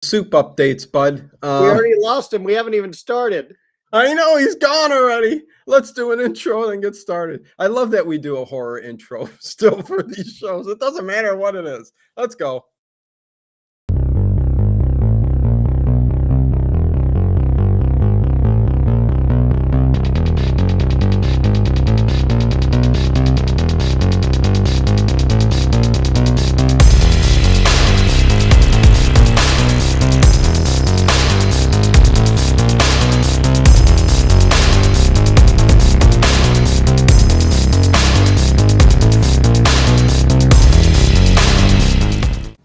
Soup updates, bud. We already lost him. We haven't even started. I know he's gone already. Let's do an intro and get started. I love that we do a horror intro still for these shows. It doesn't matter what it is. Let's go.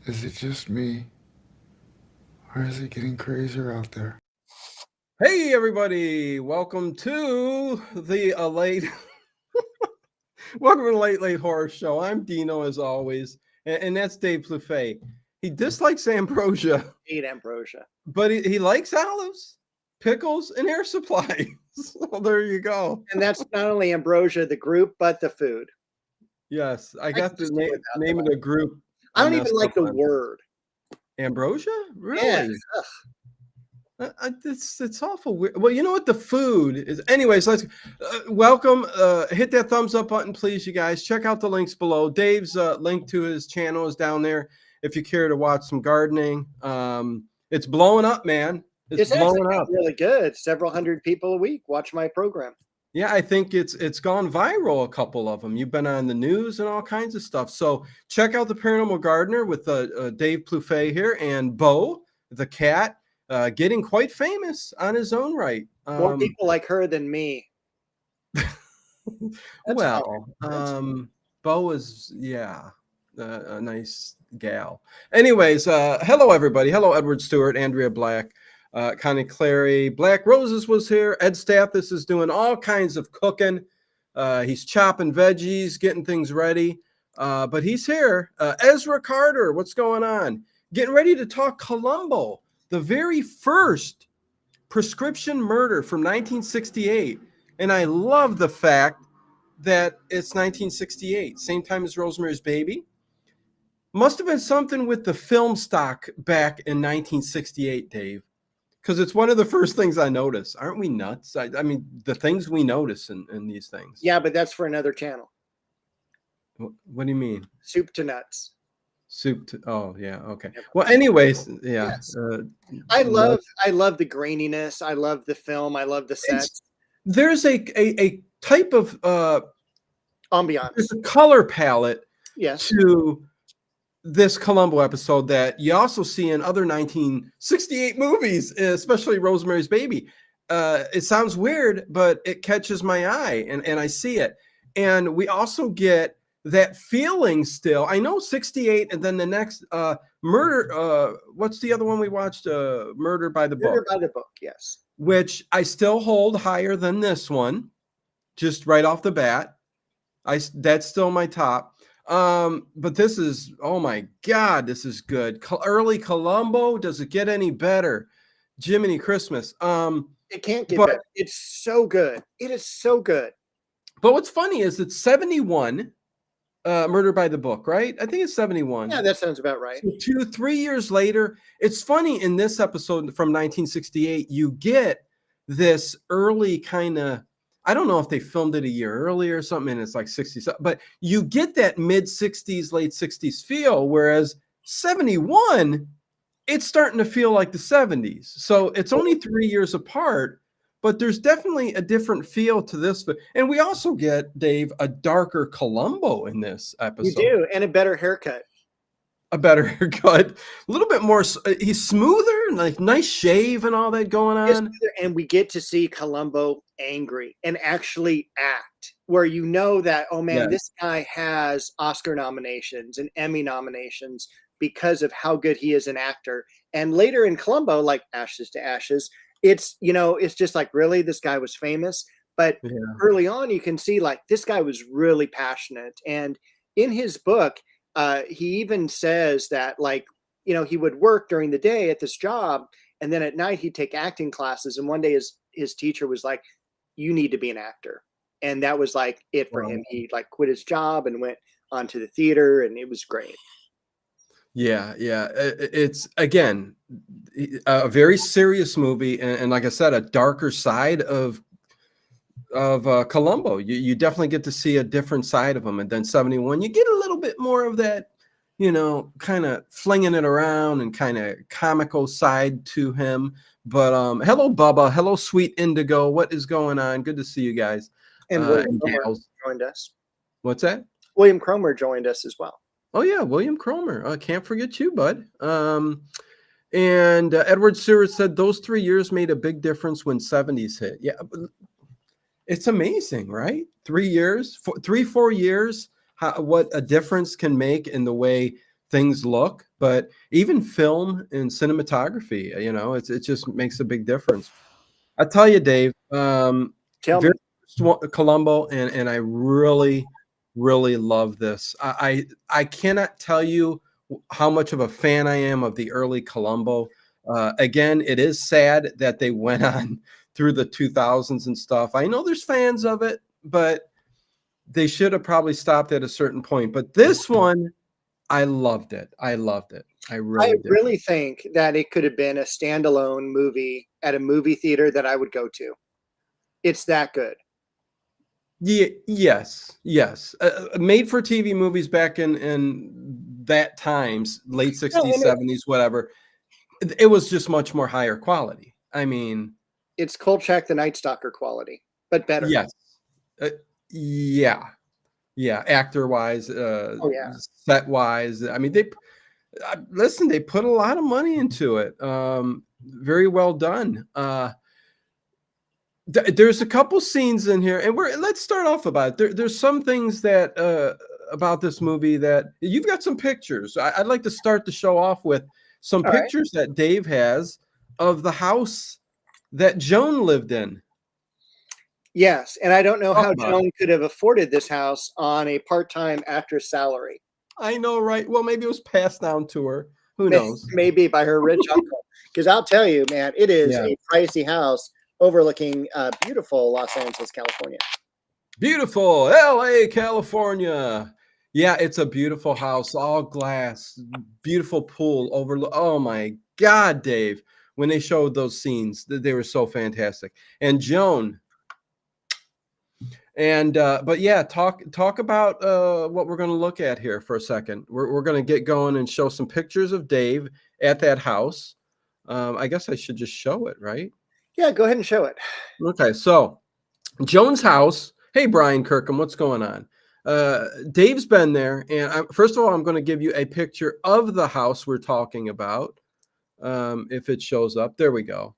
Is it just me? Or is it getting crazier out there? Hey, everybody. Welcome to the welcome to the Late Horror Show. I'm Dino, as always, and that's Dave Plouffe. He dislikes ambrosia. Eat ambrosia. But he likes olives, pickles, and air supply. So there you go. And that's not only ambrosia, the group, but the food. Yes, I got the just do name of the group. I don't even like the word. Ambrosia? Really? Yes. It's awful weird. Well, you know what the food is. Anyways, let's welcome. Hit that thumbs up button, please, you guys. Check out the links below. Dave's link to his channel is down there if you care to watch some gardening. It's blowing up, man. It's blowing up. Really good. Several hundred people a week watch my program. Yeah, I think it's gone viral, a couple of them. You've been on the news and all kinds of stuff. So check out the Paranormal Gardener with Dave Plouffe here and Bo, the cat, getting quite famous on his own right. More people like her than me. Well, Bo is, a nice gal. Anyways, hello, everybody. Hello, Edward Stewart, Andrea Black. Connie Clary, Black Roses was here. Ed Stathis is doing all kinds of cooking. He's chopping veggies, getting things ready. But he's here. Ezra Carter, what's going on? Getting ready to talk Columbo, the very first prescription murder from 1968. And I love the fact that it's 1968, same time as Rosemary's Baby. Must have been something with the film stock back in 1968, Dave. Because it's one of the first things I notice. Aren't we nuts? I mean, the things we notice in these things. Yeah, but that's for another channel. What do you mean? Soup to nuts. Oh, yeah. Okay. Well, anyways, yeah. Yes. I love the graininess. I love the film. I love the sets. There's a type of ambiance. There's a color palette yes. to this Columbo episode that you also see in other 1968 movies, especially Rosemary's Baby. It sounds weird, but it catches my eye and I see it. And we also get that feeling still. I know 68 and then the next Murder. What's the other one we watched? Murder by the Book. Murder by the Book, yes. Which I still hold higher than this one, just right off the bat. That's still my top. But this is, oh my God, this is good. Early Columbo, does it get any better? Jiminy Christmas. It can't get better. It's so good. It is so good. But what's funny is it's 71, Murder by the Book, right? I think it's 71. Yeah, that sounds about right. So 2-3 years later, it's funny in this episode from 1968, you get this early kind of, I don't know if they filmed it a year earlier or something, and it's like 60s, but you get that mid-60s, late 60s feel, whereas 71, it's starting to feel like the 70s. So it's only 3 years apart, but there's definitely a different feel to this. And we also get, Dave, a darker Columbo in this episode. You do, and a better haircut. A better haircut, a little bit more. He's smoother, like nice shave and all that going on. And we get to see Columbo angry and actually act, where you know that, oh man, this guy has Oscar nominations and Emmy nominations because of how good he is an actor. And later in Columbo, like Ashes to Ashes, it's, it's just like, really, this guy was famous. But early on, you can see like this guy was really passionate. And in his book, he even says that, like, he would work during the day at this job, and then at night he'd take acting classes. And one day his teacher was like, you need to be an actor. And that was like it for him. He like quit his job and went onto the theater, and it was great. Yeah, yeah. It's again a very serious movie, and like I said, a darker side of Columbo. You definitely get to see a different side of him, and then 71, you get a little bit more of that, kind of flinging it around and kind of comical side to him. But hello, Bubba. Hello, Sweet Indigo. What is going on? Good to see you guys. And William And Cromer gals. joined us. What's that? William Cromer joined us as well. Oh yeah, William Cromer. Can't forget you, bud. And Edward Stewart said those 3 years made a big difference when 70s hit. Yeah, it's amazing, right? 3 years, 4 years, what a difference can make in the way things look. But even film and cinematography, it just makes a big difference. I tell you, Dave, Tell me. very Columbo, and I really, really love this. I cannot tell you how much of a fan I am of the early Columbo. Again, it is sad that they went on through the 2000s and stuff. I know there's fans of it, but they should have probably stopped at a certain point. But this one, I loved it. I loved it. I really did. really think that it could have been a standalone movie at a movie theater that I would go to. It's that good. Yeah, yes. Made for TV movies back in that times, late 60s, 70s, whatever. It was just much more higher quality. I mean, it's Kolchak the Night Stalker quality, but better. Yes. Yeah. Actor wise, set wise. I mean, they put a lot of money into it. Very well done. There's a couple scenes in here, and let's start off about it. There's some things that about this movie that you've got some pictures. I'd like to start the show off with some pictures that Dave has of the house that Joan lived in. Yes, and I don't know how Joan could have afforded this house on a part-time actress salary. I know, right? Well, maybe it was passed down to her. Who knows? Maybe by her rich uncle. Because I'll tell you, man, it is a pricey house overlooking beautiful Los Angeles, California. Beautiful LA, California. Yeah, it's a beautiful house, all glass, beautiful pool overlook. Oh my God, Dave! When they showed those scenes, they were so fantastic. And Joan. And but yeah, talk about what we're going to look at here for a second. We're going to get going and show some pictures of Dave at that house. I guess I should just show it, right? Yeah, go ahead and show it. Okay, so Joan's house. Hey, Brian Kirkham, what's going on? Dave's been there, and first of all, I'm going to give you a picture of the house we're talking about. If it shows up, there we go.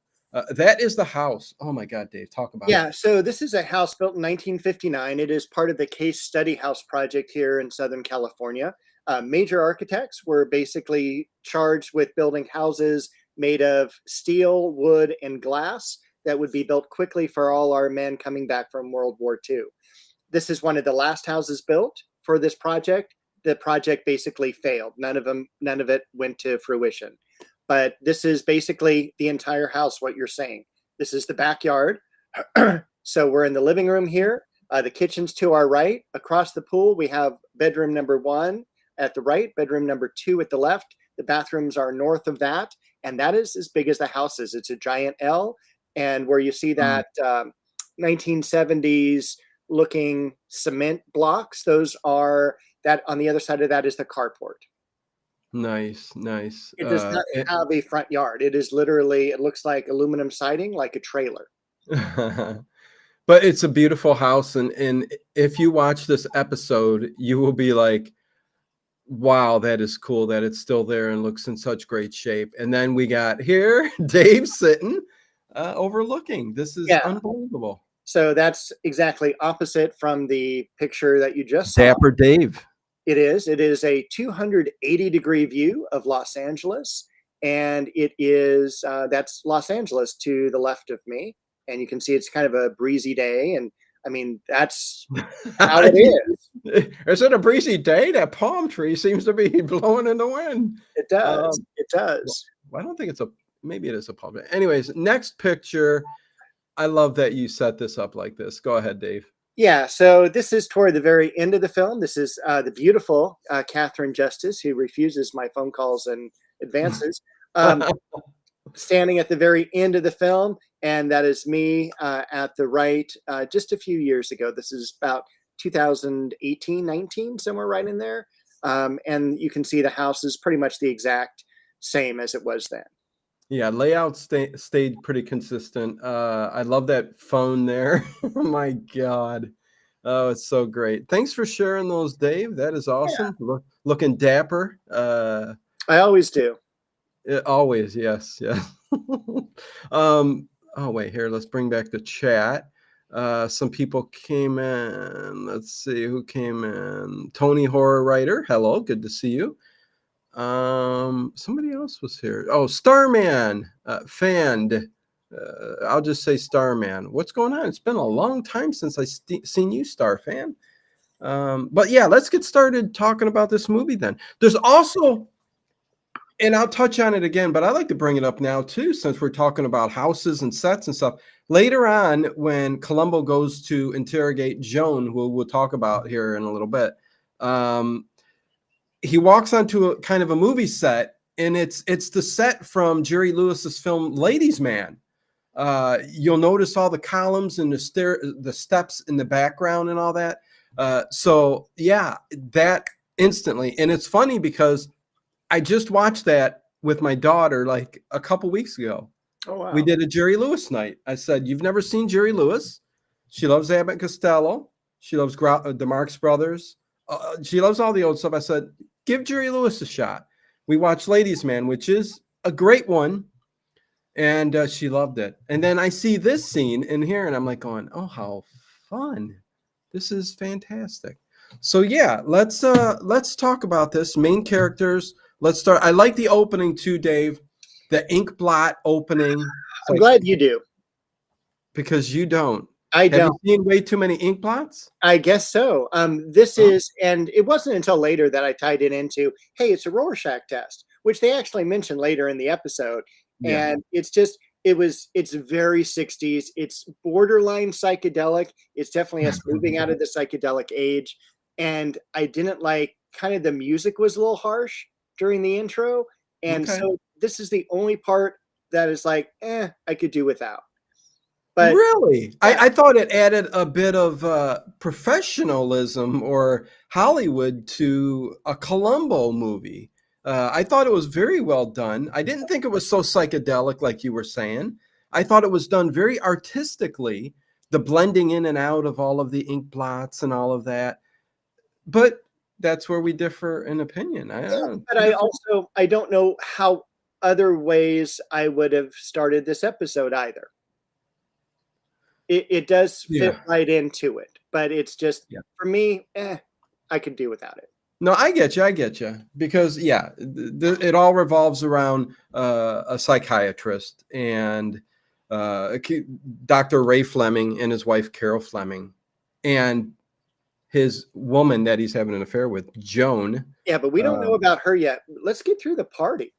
That is the house. Oh my God, Dave, talk about it. Yeah, so this is a house built in 1959. It is part of the Case Study House project here in Southern California. Major architects were basically charged with building houses made of steel, wood, and glass that would be built quickly for all our men coming back from World War II. This is one of the last houses built for this project. The project basically failed. None of it went to fruition. But this is basically the entire house, what you're saying. This is the backyard. So we're in the living room here. The kitchen's to our right. Across the pool, we have bedroom number 1 at the right, bedroom number 2 at the left. The bathrooms are north of that. And that is as big as the house is. It's a giant L. And where you see that 1970s looking cement blocks, those are that on the other side of that is the carport. Nice. It does not have a front yard. It is literally, it looks like aluminum siding, like a trailer. But it's a beautiful house. And if you watch this episode, you will be like, wow, that is cool that it's still there and looks in such great shape. And then we got here, Dave sitting overlooking. This is unbelievable. So that's exactly opposite from the picture that you just saw. Dapper Dave. It is a 280-degree view of Los Angeles, and it is that's Los Angeles to the left of me, and you can see it's kind of a breezy day, and I mean that's how it is. Is it a breezy day? That palm tree seems to be blowing in the wind. It does. It does. Well, I don't think maybe it is a palm tree. Anyways, next picture. I love that you set this up like this. Go ahead, Dave. Yeah, so this is toward the very end of the film. This is the beautiful Catherine Justice, who refuses my phone calls and advances, um, standing at the very end of the film. And that is me at the right just a few years ago. This is about 2018, 19, somewhere right in there. And you can see the house is pretty much the exact same as it was then. Yeah, layout stayed pretty consistent. I love that phone there. Oh my God. Oh, it's so great. Thanks for sharing those, Dave. That is Yeah, awesome. Looking dapper. I always do. Always, yes, yes. um, oh wait, here, let's bring back the chat. Some people came in. Let's see who came in. Tony Horror Writer. Hello, good to see you. Somebody else was here. Oh, Starman, Fanned. I'll just say Starman. What's going on? It's been a long time since I seen you, Star Fan. But yeah, let's get started talking about this movie then. There's also, and I'll touch on it again, but I like to bring it up now too, since we're talking about houses and sets and stuff. Later on, when Columbo goes to interrogate Joan, who we'll talk about here in a little bit, he walks onto a kind of a movie set, and it's the set from Jerry Lewis's film Ladies Man. You'll notice all the columns and the steps in the background and all that. So yeah, that instantly, and it's funny because I just watched that with my daughter like a couple weeks ago. Oh, wow. We did a Jerry Lewis night. I said, "You've never seen Jerry Lewis?" She loves Abbott and Costello. She loves the Marx Brothers. She loves all the old stuff. I said, "Give Jerry Lewis a shot." We watched Ladies Man, which is a great one, and she loved it. And then I see this scene in here, and I'm like going, "Oh, how fun! This is fantastic." So yeah, let's talk about this. Main characters. Let's start. I like the opening too, Dave. The ink blot opening. I'm glad you do. Because you don't. I Have don't. you seen way too many ink blots? I guess so. This is, and it wasn't until later that I tied it into, hey, it's a Rorschach test, which they actually mentioned later in the episode. Yeah. And it's very 60s. It's borderline psychedelic. It's definitely us moving out of the psychedelic age. And I didn't like kind of the music was a little harsh during the intro. And Okay. so this is the only part that is like, I could do without. But Really? yeah. I thought it added a bit of professionalism or Hollywood to a Columbo movie. I thought it was very well done. I didn't think it was so psychedelic like you were saying. I thought it was done very artistically, the blending in and out of all of the ink blots and all of that. But that's where we differ in opinion. But I don't know how other ways I would have started this episode either. It does fit right into it, but it's just for me, I could do without it. No, I get you. Because it all revolves around a psychiatrist and Dr. Ray Fleming and his wife Carol Fleming, and his woman that he's having an affair with, Joan. Yeah, but we don't know about her yet. Let's get through the party.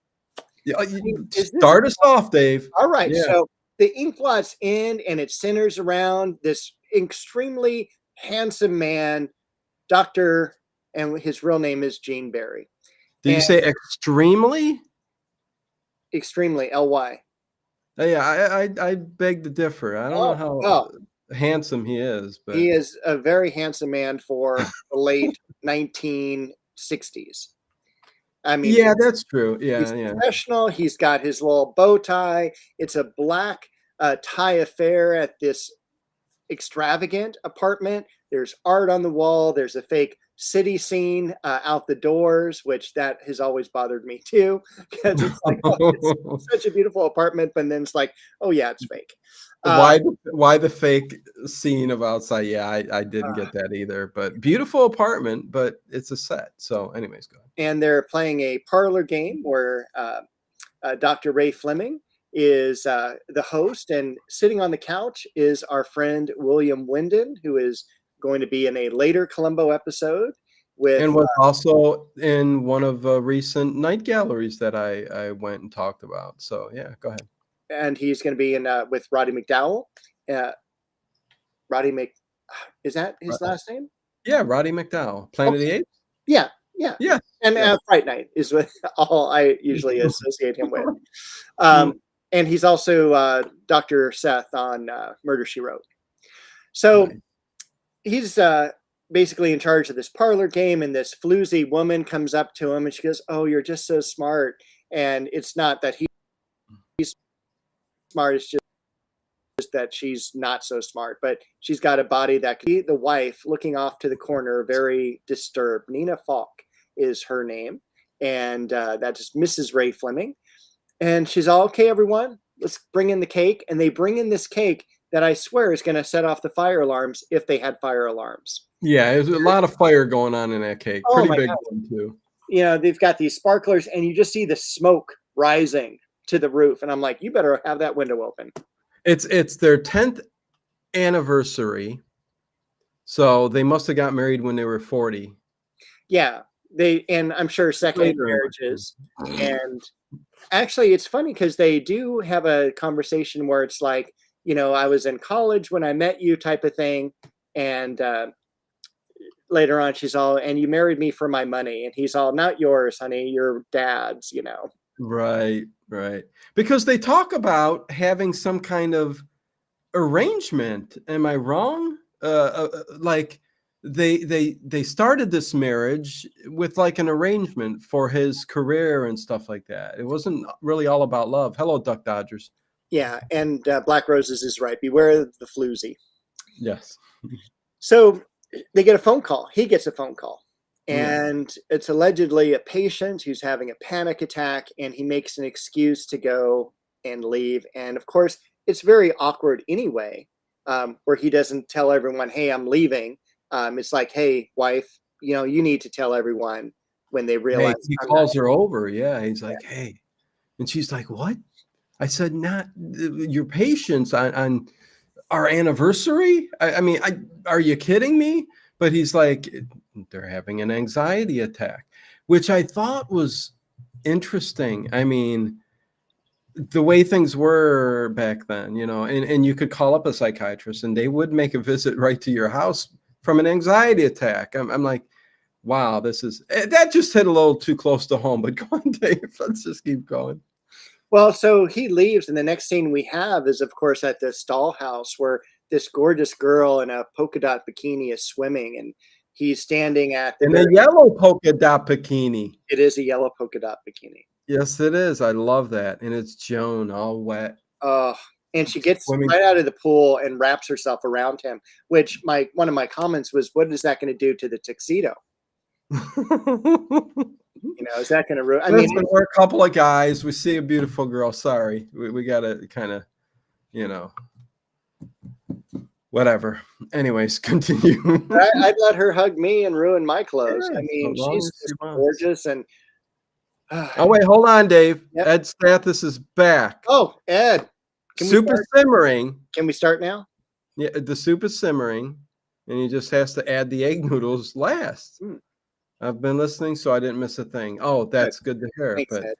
Yeah, start us off, Dave. All right, Yeah. so the ink blot's in, and it centers around this extremely handsome man, Dr. and his real name is Gene Barry. Did you say extremely? Extremely, L-Y. Yeah, I beg to differ. I don't know how handsome he is, but he is a very handsome man for the late 1960s. I mean, yeah, that's true. He's professional. He's got his little bow tie. It's a black tie affair at this extravagant apartment. There's art on the wall. There's a fake city scene out the doors, which that has always bothered me too, because it's like, it's such a beautiful apartment, but then it's like, oh yeah, it's fake. Why the fake scene of outside? Yeah, I didn't get that either. But beautiful apartment, but it's a set. So, anyways, go ahead. And they're playing a parlor game where Dr. Ray Fleming is the host, and sitting on the couch is our friend William Wyndon, who is going to be in a later Columbo episode and was also in one of the recent night galleries that I went and talked about. So yeah, go ahead. And he's going to be in with Roddy McDowell. Is that his last name? Yeah, Roddy McDowell, Planet of the Apes. Yeah, yeah. Yeah, And yeah. Fright Night is what all I usually associate him with. Mm. And he's also Dr. Seth on Murder, She Wrote. So Nice. he's basically in charge of this parlor game, and this floozy woman comes up to him and she goes, "Oh, you're just so smart." And it's not that he's smart, it's just that she's not so smart, but she's got a body that could be the wife looking off to the corner, very disturbed. Nina Falk is her name, and that is Mrs. Ray Fleming. And she's all, "Okay, everyone, let's bring in the cake." And they bring in this cake that I swear is going to set off the fire alarms if they had fire alarms. Yeah, there's a lot of fire going on in that cake. Oh Pretty my big God. one too. You know, they've got these sparklers, and you just see the smoke rising to the roof. And I'm like, you better have that window open. It's their 10th anniversary, so they must have got married when they were 40. Yeah, and I'm sure second Later in life. marriages. And actually, it's funny because they do have a conversation where it's like, you know, I was in college when I met you, type of thing. And later on, she's all, "And you married me for my money." And he's all, "Not yours, honey, your dad's," you know. Right, right. Because they talk about having some kind of arrangement. Am I wrong? Like they started this marriage with like an arrangement for his career and stuff like that. It wasn't really all about love. Hello, Duck Dodgers. Yeah, and Black Roses is right. Beware of the floozy. Yes. So they get a phone call. He gets a phone call. Yeah. And it's allegedly a patient who's having a panic attack, and he makes an excuse to go and leave. And of course, it's very awkward anyway, where he doesn't tell everyone, "Hey, I'm leaving." It's like, "Hey, wife, you know, you need to tell everyone," when they Hey, realize he I'm calls not. her over. Yeah. He's like, hey. And she's like, what? I said, not your patience on our anniversary. I mean, are you kidding me? But he's like, they're having an anxiety attack, which I thought was interesting. I mean, the way things were back then, you know, and you could call up a psychiatrist and they would make a visit right to your house from an anxiety attack. I'm like, wow, that just hit a little too close to home. But go on, Dave. Let's just keep going. Well, so he leaves, and the next scene we have is, of course, at this doll house where this gorgeous girl in a polka dot bikini is swimming, and he's standing at the And the yellow polka dot bikini. It is a yellow polka dot bikini. Yes, it is. I love that. And it's Joan all wet. And she gets Swimming. right out of the pool and wraps herself around him, which one of my comments was, what is that going to do to the tuxedo? You know, is that going to ruin? I mean, we're a couple of guys. We see a beautiful girl. Sorry. We got to kind of, you know, whatever. Anyways, continue. I'd let her hug me and ruin my clothes. Yeah, I mean, as long she's as she just wants. gorgeous. And oh, wait, hold on, Dave. Yep. Ed Stathis is back. Oh, Ed. Soup is simmering. Can we start now? Yeah, the soup is simmering, and he just has to add the egg noodles last. I've been listening, so I didn't miss a thing. Oh, that's good to hear. Thanks, but Ed.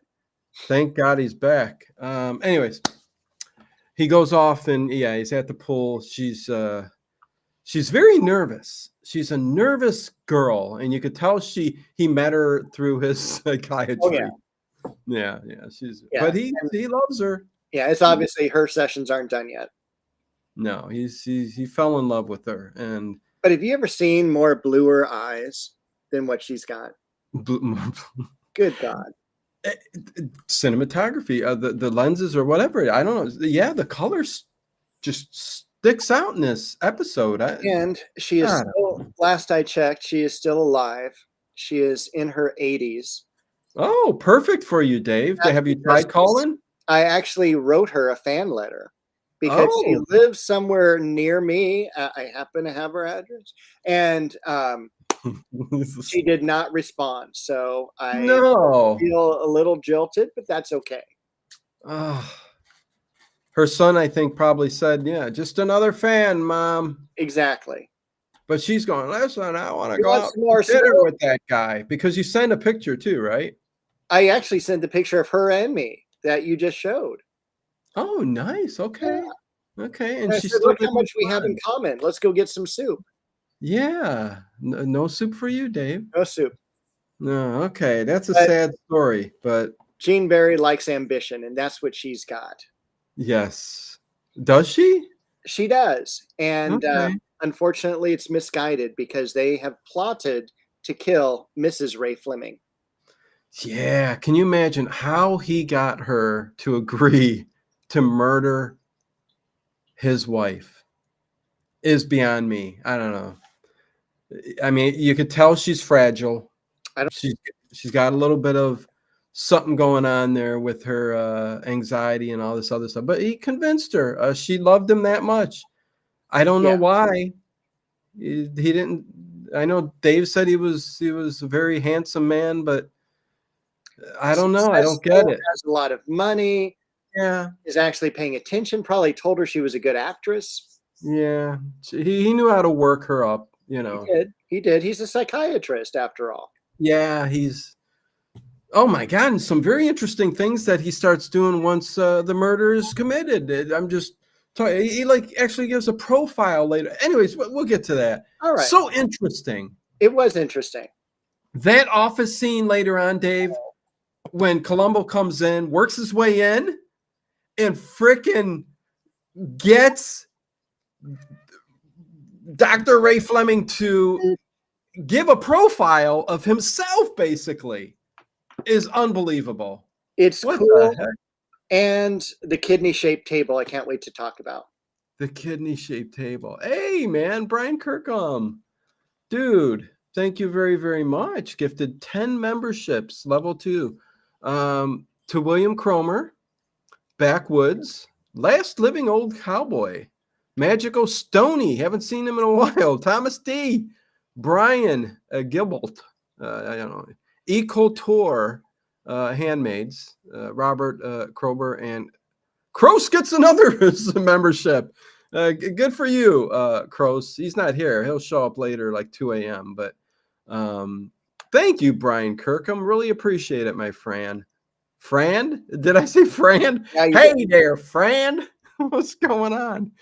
thank God he's back. Anyways, he goes off, and yeah, he's at the pool. She's very nervous. She's a nervous girl, and you could tell he met her through his psychiatry. Oh, yeah. Yeah. But he loves her. Yeah, it's obviously her sessions aren't done yet. No, he fell in love with her. But have you ever seen more bluer eyes than what she's got? Good God. Cinematography, the lenses or whatever. I don't know. Yeah, the colors just sticks out in this episode. And she is still, last I checked, she is still alive. She is in her 80s. Oh, perfect for you, Dave. Have you tried calling? I actually wrote her a fan letter because she lives somewhere near me. I happen to have her address. And she did not respond. So I feel a little jilted, but that's okay. Her son, I think, probably said, yeah, just another fan, Mom. Exactly. But she's going, listen, I want to go out to dinner with that guy. Because you sent a picture too, right? I actually sent the picture of her and me that you just showed. Oh, nice. Okay. Okay, and I she's said, still look how giving you much we have in fun. common. Let's go get some soup. Yeah, no soup for you, Dave. No soup. No, okay, that's a But sad story, but Jean Barry likes ambition, and that's what she's got. yes. Does she? She does. And Okay. unfortunately, it's misguided because they have plotted to kill Mrs. Ray Fleming. Yeah, can you imagine how he got her to agree to murder his wife? Is beyond me. I don't know. I mean, you could tell she's fragile. I don't. She's she's got a little bit of something going on there with her anxiety and all this other stuff. But he convinced her. She loved him that much. I don't know Yeah. why. He didn't. I know Dave said he was a very handsome man, but I don't know. I don't get Successful, it. has a lot of money, Yeah, is actually paying attention, probably told her she was a good actress. yeah. He knew how to work her up. You He know. did. He did. He's a psychiatrist after all. Yeah, he's. Oh my God! And some very interesting things that he starts doing once the murder is committed. I'm just talking. He like actually gives a profile later. Anyways, we'll get to that. All right. So interesting. It was interesting. That office scene later on, Dave, when Columbo comes in, works his way in, and frickin' gets Dr. Ray Fleming to give a profile of himself, basically, is unbelievable. It's What cool. the heck? And the kidney-shaped table, I can't wait to talk about. The kidney-shaped table. Hey, man, Brian Kirkham. Dude, thank you very, very much. Gifted 10 memberships, level 2. To William Cromer, Backwoods, Last Living Old Cowboy, Magical Stony, haven't seen him in a while. Thomas D, Brian Gilbolt, I don't know, Ecotour, Handmaids, Robert Krober, and Kroos gets another membership. Good for you, Kroos. He's not here. He'll show up later, like 2 a.m. But thank you, Brian Kirkham. Really appreciate it, my friend. Fran? Did I say Fran? Yeah, Hey did. there, Fran. What's going on?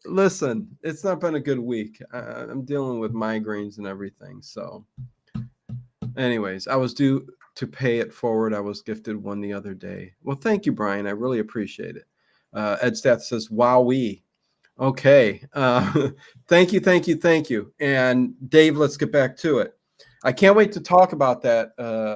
Listen, it's not been a good week. I'm dealing with migraines and everything. So, anyways, I was due to pay it forward. I was gifted one the other day. Well, thank you, Brian. I really appreciate it. Ed Stath says, wowee. Okay. Thank you, thank you, thank you. And Dave, let's get back to it. I can't wait to talk about that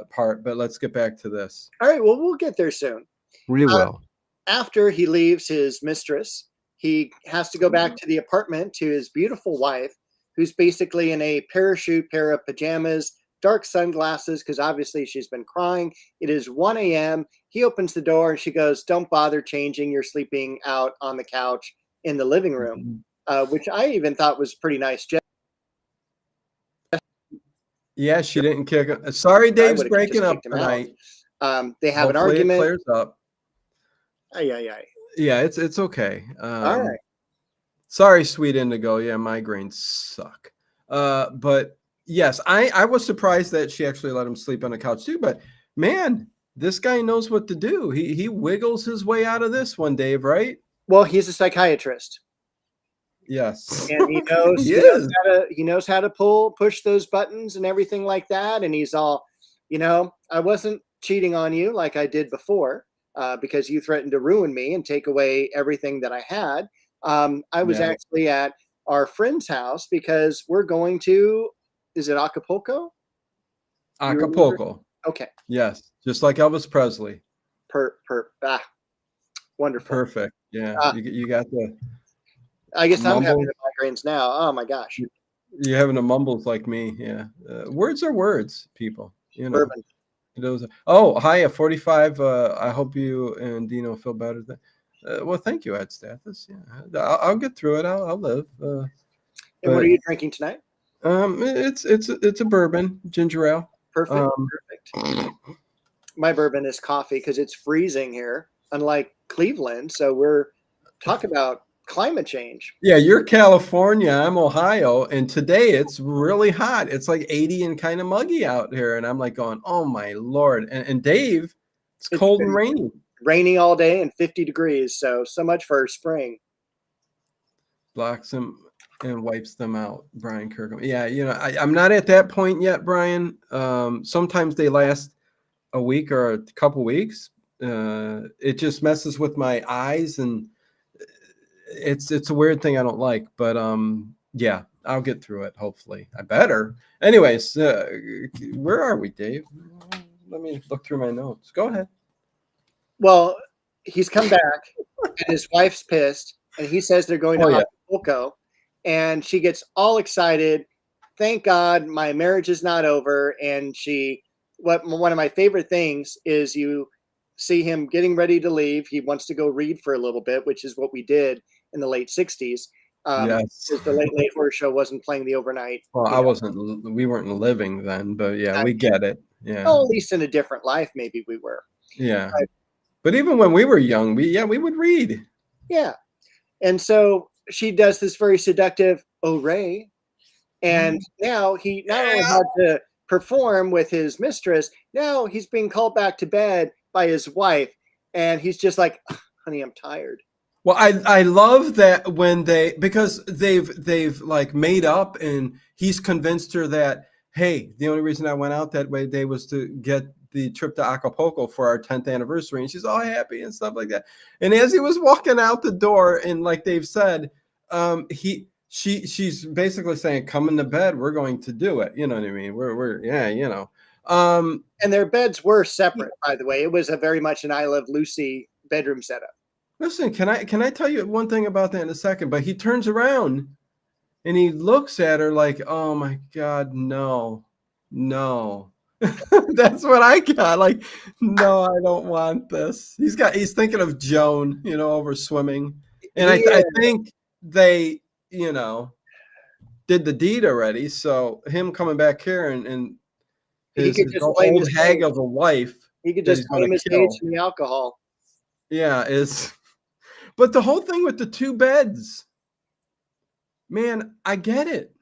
part, but let's get back to this. All right, well, we'll get there soon. We will. After he leaves his mistress, he has to go back to the apartment to his beautiful wife, who's basically in a parachute pair of pajamas, dark sunglasses, because obviously she's been crying. It is 1 a.m. He opens the door and she goes, don't bother changing. You're sleeping out on the couch in the living room, which I even thought was pretty nice. Yeah, she didn't kick him. Sorry, Dave's breaking up tonight. They have an Hopefully argument. it clears up. Yeah, it's okay. All right. Sorry, sweet indigo. Yeah, migraines suck. But yes, I was surprised that she actually let him sleep on the couch too. But man, this guy knows what to do. He wiggles his way out of this one, Dave, right? Well, he's a psychiatrist. Yes. And he knows how to push those buttons and everything like that. And he's all, I wasn't cheating on you like I did before, because you threatened to ruin me and take away everything that I had. I was actually at our friend's house because we're going to, is it Acapulco? Acapulco. Okay. Yes. Just like Elvis Presley. Wonderful. Perfect. Yeah. You got the. I guess I'm having the migraines now. Oh my gosh. You're having the mumbles like me. Yeah. Words are words, people. Bourbon. Oh, hi, 45. I hope you and Dino feel better. Well, thank you, Ed Stathis. Yeah, I'll get through it. I'll live. And what are you drinking tonight? It's a bourbon, ginger ale. Perfect. Perfect. My bourbon is coffee because it's freezing here, unlike Cleveland. So we're talking about climate change. Yeah, you're California, I'm Ohio, and today it's really hot. It's like 80 and kind of muggy out here, and I'm like going, oh my Lord. And Dave, it's cold and rainy. Rainy all day and 50 degrees. So much for spring. blocks them and wipes them out. Brian Kirkham. Yeah, I'm not at that point yet, Brian. Sometimes they last a week or a couple weeks. It just messes with my eyes, and it's a weird thing I don't like. But yeah, I'll get through it. Hopefully, I better. Anyways, where are we, Dave? Let me look through my notes. Go ahead. Well, he's come back, and his wife's pissed, and he says they're going to Acapulco, and she gets all excited. Thank God my marriage is not over. And one of my favorite things is you see him getting ready to leave. He wants to go read for a little bit, which is what we did in the late 60s. Yes. Because the late horror show wasn't playing the overnight. Well, we weren't living then, but yeah, we get it. Yeah. Oh, at least in a different life, maybe we were. Yeah. But even when we were young, we would read. Yeah. And so she does this very seductive "Ray," and now he not only had to perform with his mistress, now he's being called back to bed by his wife, and he's just like, "Honey, I'm tired." Well, I love that because they've like made up, and he's convinced her that, hey, the only reason I went out that way day was to get the trip to Acapulco for our 10th anniversary, and she's all happy and stuff like that. And as he was walking out the door, and like they've said, she's basically saying, "Come into bed, we're going to do it." You know what I mean? And their beds were separate, by the way. It was a very much an I Love Lucy bedroom setup. Listen, can I tell you one thing about that in a second? But he turns around and he looks at her like, "Oh my God, no." That's what I got. Like, no, I don't want this. He's thinking of Joan, over swimming. And I think they, did the deed already. So him coming back here and his old hag of a wife. He could just blame his age and the alcohol. Yeah, but the whole thing with the two beds, man, I get it.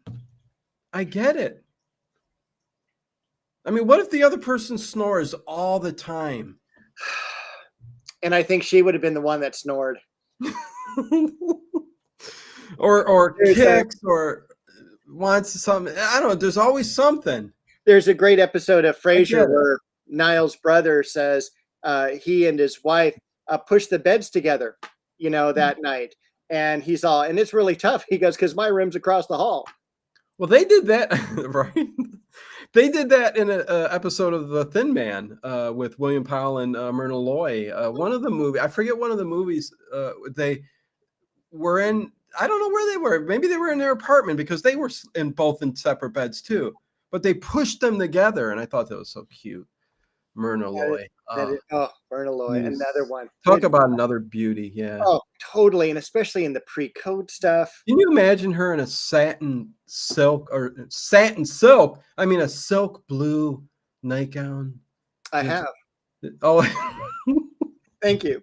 I mean, what if the other person snores all the time? And I think she would have been the one that snored. or kicks or wants something. I don't know. There's always something. There's a great episode of Frasier where Niall's brother says he and his wife pushed the beds together, that night. And he's all, and it's really tough. He goes, because my room's across the hall. Well, they did that, right? They did that in an episode of The Thin Man with William Powell and Myrna Loy. One of the movies, I forget one of the movies they were in. I don't know where they were. Maybe they were in their apartment because they were both in separate beds too. But they pushed them together, and I thought that was so cute. Myrna Loy. Myrna Loy, another one. Talk about another beauty, yeah. Oh, totally, and especially in the pre-code stuff. Can you imagine her in a satin silk? I mean, a silk blue nightgown. I have. Oh, thank you.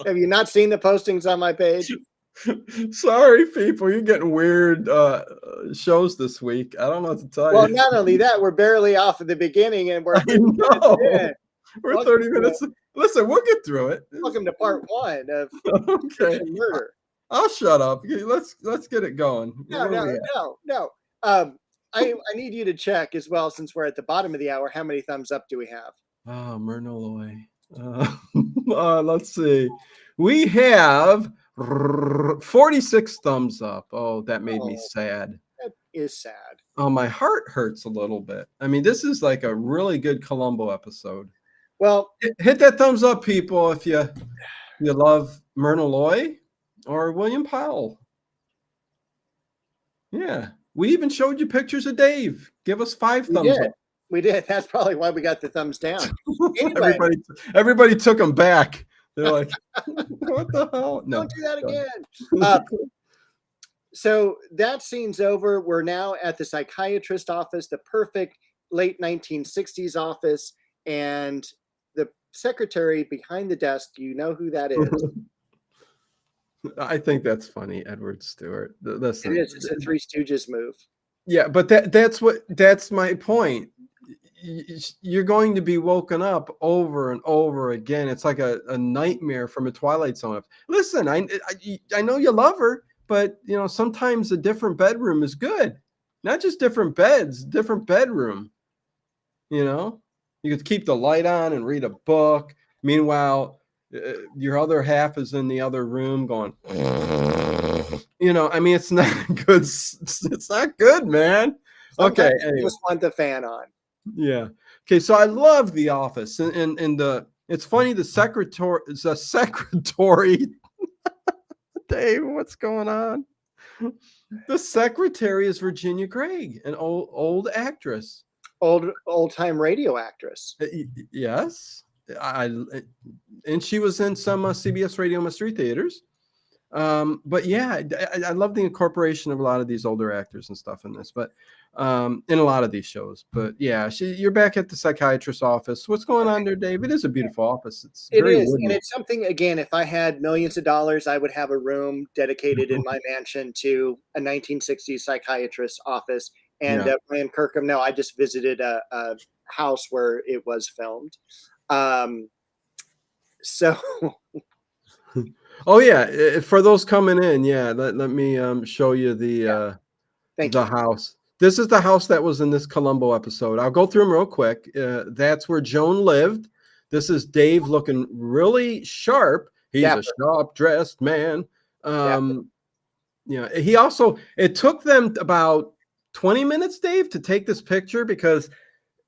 Have you not seen the postings on my page? Sorry, people, you're getting weird shows this week. I don't know what to tell you. Well, not only that, we're barely off at the beginning, and we're 30 minutes. Listen, we'll get through it. Welcome to part 1 of murder. I'll shut up. Let's get it going. No. I need you to check as well, since we're at the bottom of the hour. How many thumbs up do we have? Oh, Myrna Loy. Let's see. We have 46 thumbs up. Oh, that made me sad. That is sad. Oh, my heart hurts a little bit. I mean, this is like a really good Columbo episode. Well, hit that thumbs up, people, if you love Myrna Loy or William Powell. Yeah. We even showed you pictures of Dave. Give us 5 thumbs up. We did. That's probably why we got the thumbs down. Anyway. Everybody took them back. They're like, what the hell? No. Don't do that again. So that scene's over. We're now at the psychiatrist office, the perfect late 1960s office, and the secretary behind the desk, you know who that is. I think that's funny, Edward Stewart. Listen, it is. It's a Three Stooges move. Yeah, but that's my point. You're going to be woken up over and over again. It's like a nightmare from a Twilight Zone. Listen, I know you love her, but sometimes a different bedroom is good. Not just different beds, different bedroom. You could keep the light on and read a book. Meanwhile, your other half is in the other room going, it's not good. It's not good, man. Sometimes Okay. Anyway. just want the fan on. Yeah. Okay. So I love The Office, and it's funny. The secretary, Dave, what's going on? The secretary is Virginia Craig, an old actress. Old time radio actress. Yes. And she was in some CBS Radio Mystery Theaters. But yeah, I love the incorporation of a lot of these older actors and stuff in this, but in a lot of these shows. But yeah, you're back at the psychiatrist's office. What's going on there, Dave? It is a beautiful office. It is, and it's something, again, if I had millions of dollars, I would have a room dedicated in my mansion to a 1960s psychiatrist's office. And Brian Kirkham, no, I just visited a house where it was filmed. So... Oh yeah, for those coming in, let me show you the house. This is the house that was in this Columbo episode. I'll go through them real quick. That's where Joan lived. This is Dave looking really sharp. He's a sharp dressed man. He also, it took them about 20 minutes, Dave, to take this picture, because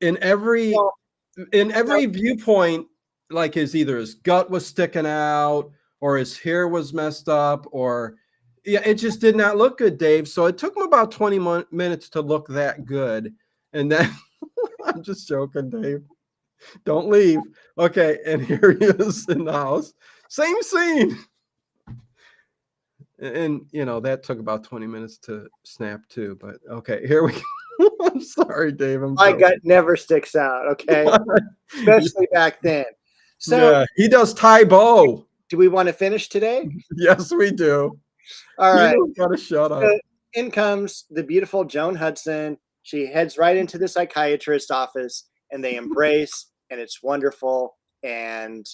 in every viewpoint, like either his gut was sticking out or his hair was messed up, or it just did not look good, Dave. So it took him about 20 minutes to look that good. And then I'm just joking, Dave. Don't leave. Okay, and here he is in the house. Same scene. And that took about 20 minutes to snap too. But okay, here we go. I'm sorry, Dave. My gut never sticks out, okay? Especially back then. So he does Thai Bo. Do we want to finish today? Yes, we do. All right. You gotta shut up. In comes the beautiful Joan Hudson. She heads right into the psychiatrist's office, and they embrace, and it's wonderful. And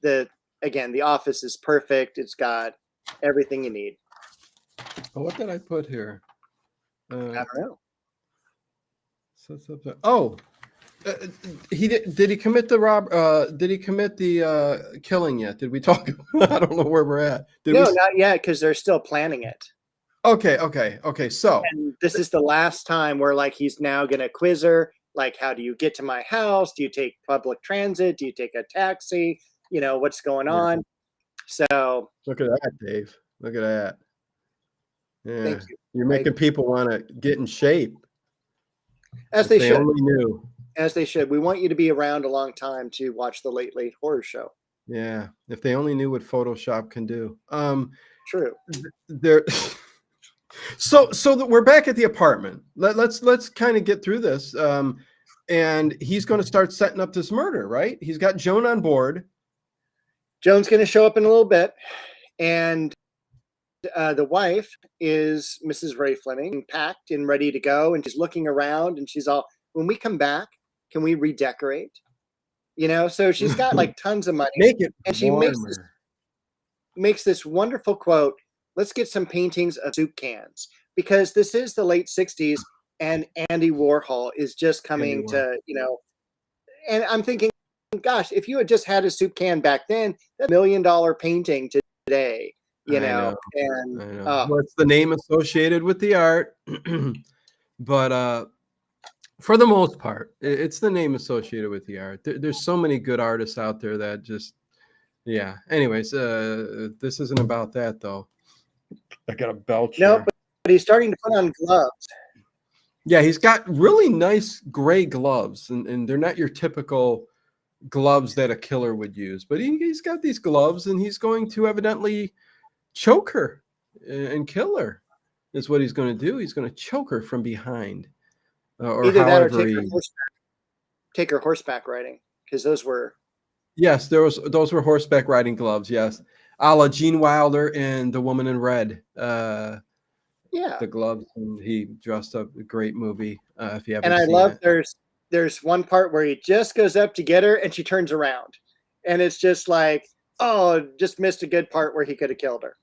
the office is perfect. It's got everything you need. What did I put here? I don't know. Oh. Did he commit the Did he commit the killing yet? Did we talk? I don't know where we're at. Not yet, because they're still planning it. Okay. So and this is the last time where he's now gonna quiz her. How do you get to my house? Do you take public transit? Do you take a taxi? What's going on? So look at that, Dave. Look at that. Yeah, thank you. You're making people want to get in shape. As they should. Only knew. As they should. We want you to be around a long time to watch the Late Late Horror Show. Yeah, if they only knew what Photoshop can do. True. So that we're back at the apartment. Let's kind of get through this. And he's going to start setting up this murder, right? He's got Joan on board. Joan's going to show up in a little bit, and the wife is Mrs. Ray Fleming, packed and ready to go, and she's looking around, and she's all, when we come back, can we redecorate? So she's got tons of money. Make it and she makes this wonderful quote, let's get some paintings of soup cans, because this is the late 60s and Andy Warhol is just coming to, and I'm thinking, gosh, if you had just had a soup can back then, $1 million painting today, I know. And what's the name associated with the art? But for the most part, it's the name associated with the art. There's so many good artists out there that just, anyways, this isn't about that though. I got a belch. No, but he's starting to put on gloves. Yeah, he's got really nice gray gloves, and they're not your typical gloves that a killer would use. But he's got these gloves, and he's going to evidently choke her and kill her, is what he's going to do. He's going to choke her from behind. Or either that or take her horseback riding, because those were... Yes, those were horseback riding gloves, yes. A la Gene Wilder and The Woman in Red. The gloves, and he dressed up. A great movie. If you haven't. And I love there's one part where he just goes up to get her, and she turns around, and it's just like, oh, just missed a good part where he could have killed her.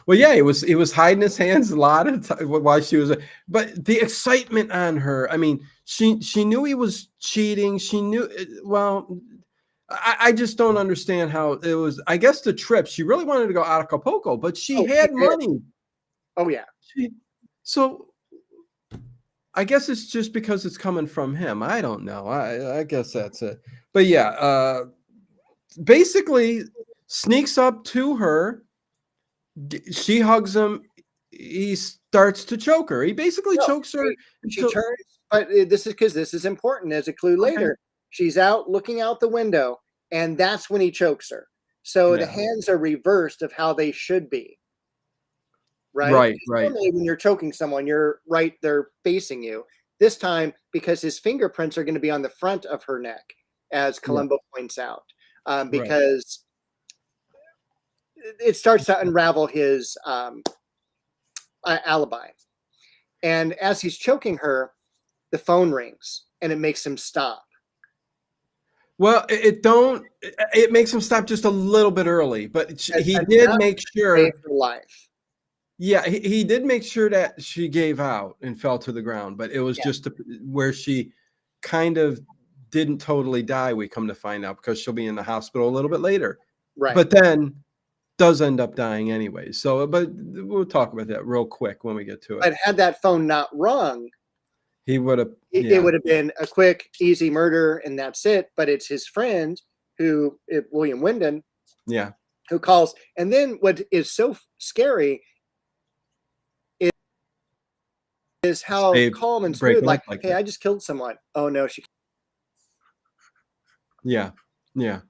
Well, yeah, he was hiding his hands a lot of time while she was, but the excitement on her. I mean, she knew he was cheating. She knew. Well, I just don't understand how it was. I guess the trip. She really wanted to go out of Acapulco, but she Oh, she had did. money. Oh yeah. So I guess it's just because it's coming from him. I don't know. I guess that's it. But yeah, basically sneaks up to her. She hugs him. He starts to choke her. He basically No, chokes her she until turns, but this is because this is important as a clue okay. later. She's out looking out the window, and that's when he chokes her. So the Yeah. hands are reversed of how they should be, right? Right, right. Normally, when you're choking someone, you're right, they're facing you. This time, because his fingerprints are going to be on the front of her neck, as Yeah, Columbo points out, right. because it starts to unravel his alibi. And as he's choking her, the phone rings and it makes him stop. Well, it makes him stop just a little bit early, but he did Enough make to sure. save her life. Yeah, he did make sure that she gave out and fell to the ground, but it was Yeah. just where she kind of didn't totally die. We come to find out because she'll be in the hospital a little bit later, Right. but then does end up dying anyway. So, but we'll talk about that real quick when we get to it. But had that phone not rung, He would have. it would have been a quick, easy murder, and that's it. But it's his friend, William Wyndon, Yeah. who calls. And then what is so scary is how They calm and break smooth, it like, up like hey, that. I just killed someone. Oh no, she. Yeah. Yeah.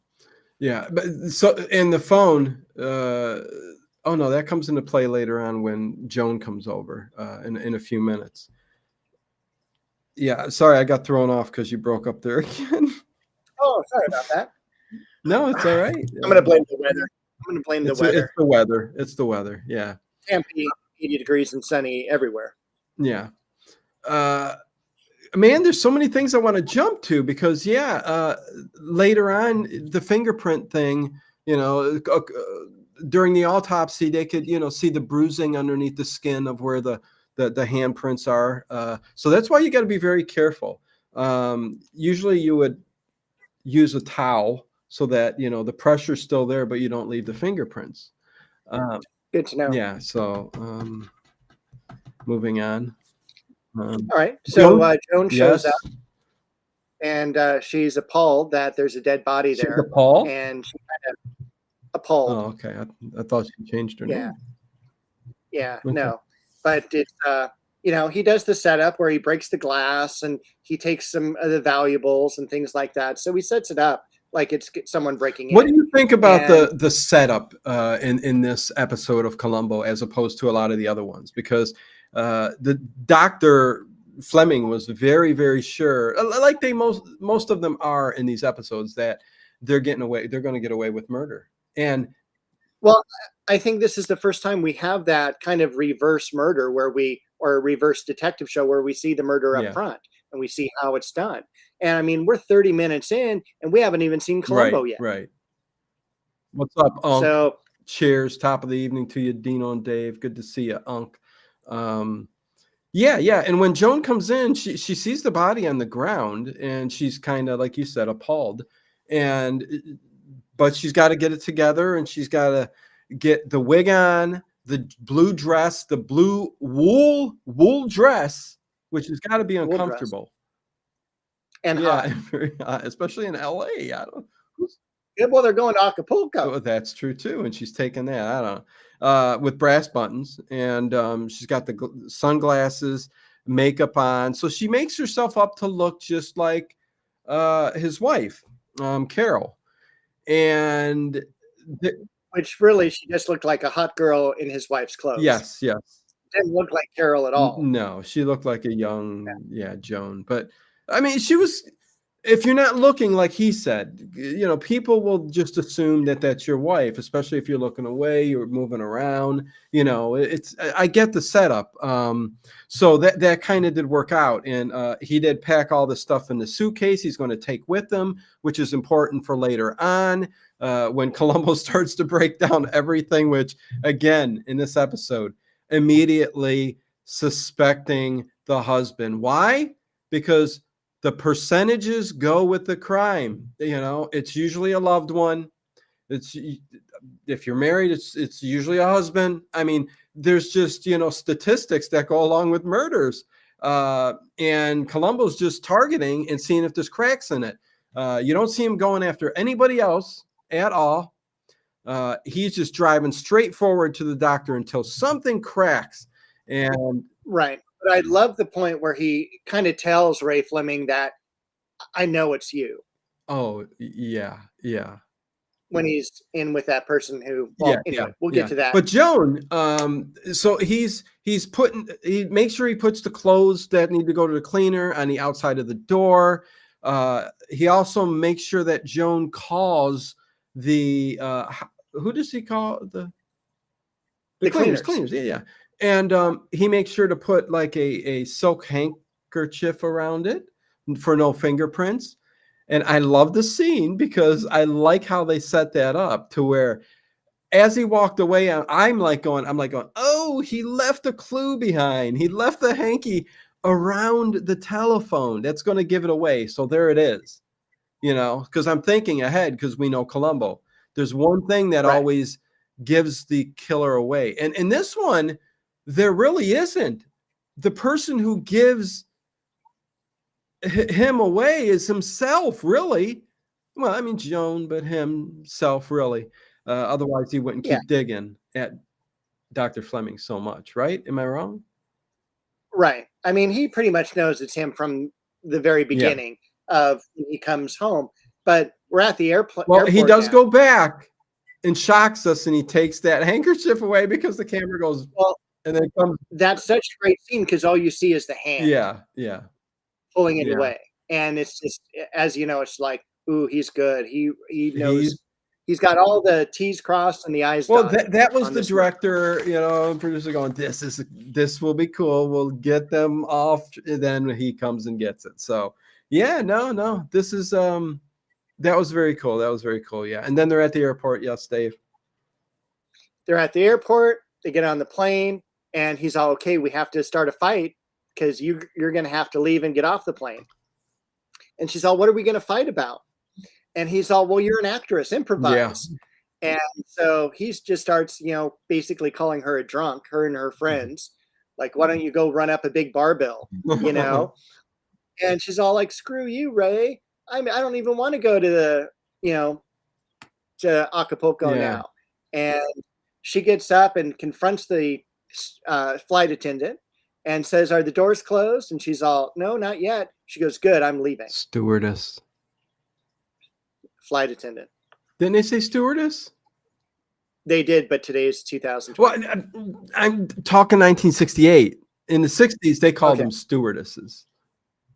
Yeah. But so in the phone, oh no, that comes into play later on when Joan comes over in a few minutes. Yeah, sorry, I got thrown off because you broke up there again. Oh, sorry about that. No, it's all right. I'm gonna blame the weather. I'm gonna blame the It's weather. the weather. It's the weather. Yeah. Can't be 80 degrees and sunny everywhere. Yeah. Man, there's so many things I want to jump to because later on the fingerprint thing, during the autopsy they could see the bruising underneath the skin of where the handprints are. So that's why you got to be very careful. Usually you would use a towel so that the pressure's still there, but you don't leave the fingerprints. Good to know. Yeah. So moving on. All right. So Joan shows Yes. up, and she's appalled that there's a dead body She's there. appalled? And she's kind of appalled. Oh, okay. I thought she changed her name. Yeah. Okay. No. But it's he does the setup where he breaks the glass and he takes some of the valuables and things like that. So he sets it up like it's someone breaking in. What do you think about the setup in this episode of Columbo as opposed to a lot of the other ones? Because the Dr. Fleming was very, very sure, like most of them are in these episodes, that they're going to get away with murder. And well, I think this is the first time we have that kind of reverse murder or a reverse detective show where we see the murder up front and we see how it's done. And I mean, we're 30 minutes in and we haven't even seen Columbo yet. Right. What's up, Unc? So cheers. Top of the evening to you, Dino and Dave. Good to see you, Unc. Yeah. And when Joan comes in, she sees the body on the ground and she's kind of, like you said, appalled. But she's got to get it together and she's got to get the wig on, the blue dress, the blue wool dress, which has got to be uncomfortable. And hot. Especially in LA. Well, they're going to Acapulco. Oh, that's true too. And she's taking that, I don't know, with brass buttons. And she's got the sunglasses, makeup on. So she makes herself up to look just like his wife, Carol. And which really, she just looked like a hot girl in his wife's clothes. Yes. Didn't look like Carol at all. No, she looked like a young, Joan. But I mean, she was, if you're not looking like he said, people will just assume that that's your wife, especially if you're looking away, you're moving around, I get the setup. So that kind of did work out. And he did pack all the stuff in the suitcase he's going to take with him, which is important for later on when Columbo starts to break down everything, which again in this episode, immediately suspecting the husband. Why? Because the percentages go with the crime. It's usually a loved one. It's if you're married, it's usually a husband. I mean, there's just statistics that go along with murders, and Columbo's just targeting and seeing if there's cracks in it. You don't see him going after anybody else at all. He's just driving straight forward to the doctor until something cracks. And right, but I love the point where he kind of tells Ray Fleming that I know it's you. Oh yeah. When he's in with that person who, we'll get to that. But Joan, so he makes sure he puts the clothes that need to go to the cleaner on the outside of the door. He also makes sure that Joan calls the who does he call? The cleaners. Yeah. And he makes sure to put like a silk handkerchief around it for no fingerprints. And I love the scene because I like how they set that up to where as he walked away, I'm like going, oh, he left a clue behind. He left the hanky around the telephone. That's going to give it away. So there it is, because I'm thinking ahead because we know Columbo. There's one thing that always gives the killer away. And in this one, there really isn't. The person who gives him away is himself, really. Well, I mean Joan, but himself, really. Otherwise, he wouldn't keep digging at Dr. Fleming so much, right? Am I wrong? Right. I mean, he pretty much knows it's him from the very beginning of when he comes home. But we're at the airport. Well, he does go back and shocks us, and he takes that handkerchief away because the camera goes. Well, and then comes. That's such a great scene because all you see is the hand. Yeah. Pulling it away, and it's just, as you know, it's like, ooh, he's good. He knows. He's got all the T's crossed and the I's dotted. Well, that was the director, producer going, this will be cool. We'll get them off. And then he comes and gets it. So no, this is that was very cool. That was very cool. Yeah. And then they're at the airport. Yes, Dave. They're at the airport. They get on the plane, and he's all, okay, we have to start a fight because you're going to have to leave and get off the plane. And she's all, what are we going to fight about? And he's all, well, you're an actress, improvise. Yeah. And so he just starts, basically calling her a drunk, her and her friends. Like, why don't you go run up a big bar bill, And she's all like, screw you, Ray. I don't even want to go to to Acapulco now. And she gets up and confronts the flight attendant and says, are the doors closed? And she's all, no, not yet. She goes, good, I'm leaving. Stewardess. Flight attendant. Didn't they say stewardess? They did, but today is 2020. Well, I'm talking 1968. In the 60s, they called them stewardesses.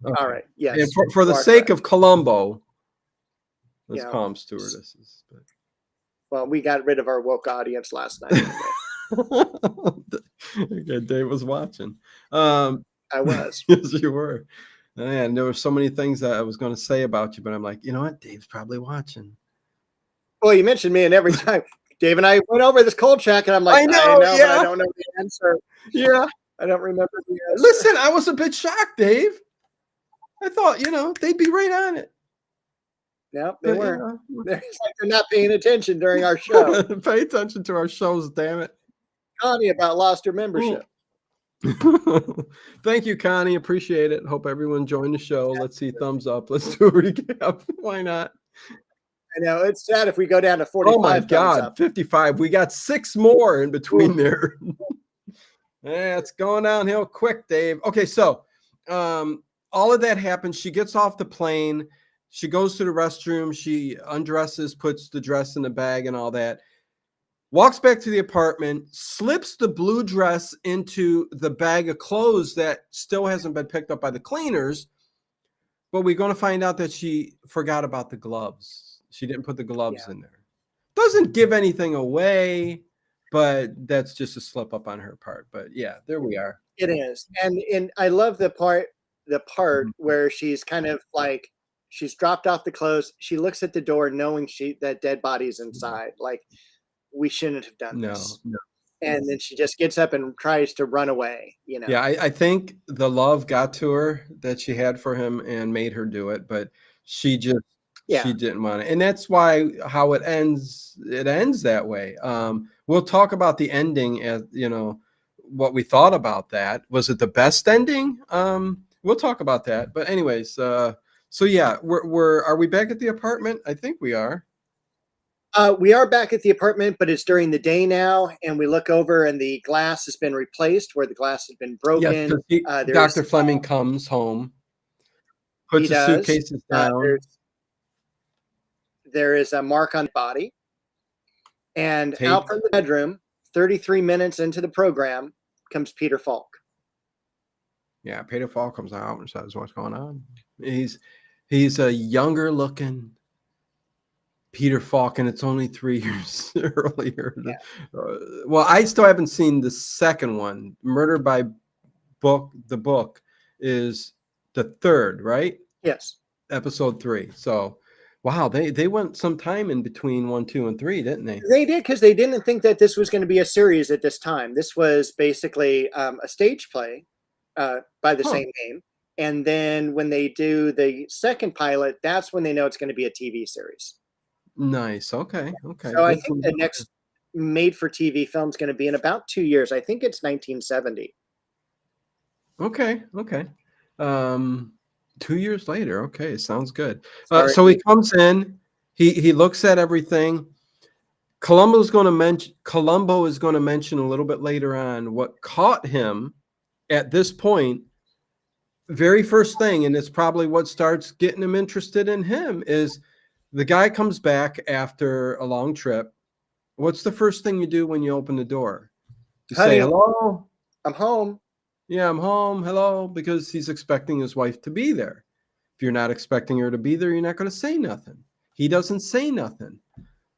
Okay. All right. Yes. And for the sake of Columbo, let's call them stewardesses. But. Well, we got rid of our woke audience last night. Okay, Dave was watching. I was. Yes, you were. Man, there were so many things that I was going to say about you, but I'm like, you know what? Dave's probably watching. Well, you mentioned me, and every time Dave and I went over this cold check, and I'm like, I know, but I don't know the answer. Yeah. I don't remember the answer. Listen, I was a bit shocked, Dave. I thought, they'd be right on it. No, they weren't. It's like they're not paying attention during our show. Pay attention to our shows, damn it. Connie about lost her membership. Thank you, Connie. Appreciate it. Hope everyone joined the show. Let's see, thumbs up. Let's do a recap. Why not? I know it's sad if we go down to 45. Oh my God, 55. We got 6 more in between there. Yeah, it's going downhill quick, Dave. Okay, so all of that happens. She gets off the plane. She goes to the restroom. She undresses, puts the dress in the bag and all that. Walks back to the apartment, slips the blue dress into the bag of clothes that still hasn't been picked up by the cleaners. But we're going to find out that she forgot about the gloves. She didn't put the gloves in there. Doesn't give anything away, but that's just a slip up on her part. But yeah, there we are. It is. And I love the part where she's kind of like, She's dropped off the clothes. She looks at the door knowing that dead body's inside. Like, we shouldn't have done No, this. no. And then she just gets up and tries to run away, you know. Yeah, I think the love got to her that she had for him and made her do it, but she Yeah. didn't want it. And that's why how it ends that way. We'll talk about the ending as, you know, what we thought about that. Was it the best ending? We'll talk about that. But anyways, so yeah, are we back at the apartment? I think we are. We are back at the apartment, but it's during the day now, and we look over, and the glass has been replaced where the glass had been broken. Yes, Dr. Fleming comes home, puts his suitcases down. There is a mark on the body, and Tape. out from the bedroom, 33 minutes into the program, comes Peter Falk. Yeah, Peter Falk comes out and says, "What's going on?" He's a younger looking Peter Falk, and it's only 3 years earlier. Yeah. Well, I still haven't seen the second one. Murder by Book. The book is the third, right? Yes. Episode 3. So, wow, they went some time in between 1, 2, and 3, didn't they? They did, because they didn't think that this was going to be a series at this time. This was basically a stage play by the same name. And then when they do the second pilot, that's when they know it's going to be a TV series. Nice. Okay. So I think the next made-for-TV film is going to be in about 2 years. I think it's 1970. Okay. 2 years later. Okay, sounds good. So he comes in. He looks at everything. Columbo is going to mention a little bit later on what caught him at this point. Very first thing, and it's probably what starts getting him interested in him, is the guy comes back after a long trip. What's the first thing you do when you open the door? You say, "Hello, I'm home." Yeah, I'm home. Hello, because he's expecting his wife to be there. If you're not expecting her to be there, you're not going to say nothing. He doesn't say nothing.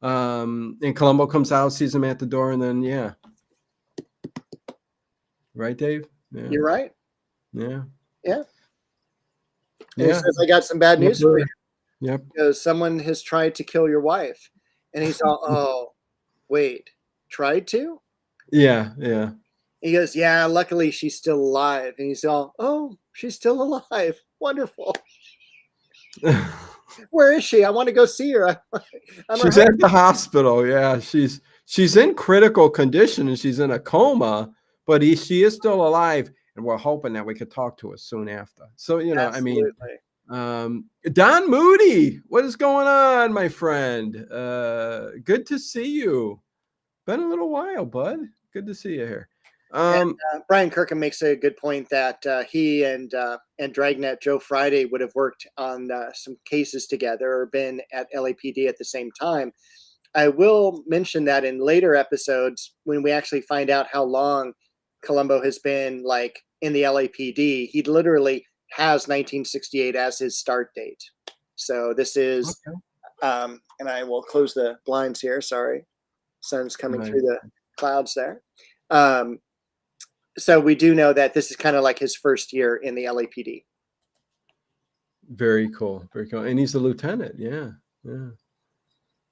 And Columbo comes out, sees him at the door, and then, yeah. Right, Dave? Yeah. You're right. Yeah. And he says, "I got some bad news for you." Yep. Because someone has tried to kill your wife. And he's all, "Oh, wait, tried to?" Yeah. He goes, "Yeah, luckily she's still alive." And he's all, "Oh, she's still alive. Wonderful. Where is she? I want to go see her." She's at the hospital. Yeah, she's in critical condition and she's in a coma, but she is still alive, and we're hoping that we could talk to her soon after. So, you know, Absolutely. I mean, Don Moody, what is going on, my friend? Good to see you. Been a little while, bud. Good to see you here. Brian Kirkham makes a good point that he and Dragnet Joe Friday would have worked on some cases together or been at LAPD at the same time. I will mention that in later episodes, when we actually find out how long Columbo has been like in the LAPD, he literally has 1968 as his start date. So this is, and I will close the blinds here. Sorry, sun's coming through the clouds there. So we do know that this is kind of like his first year in the LAPD. Very cool. And he's a lieutenant. Yeah.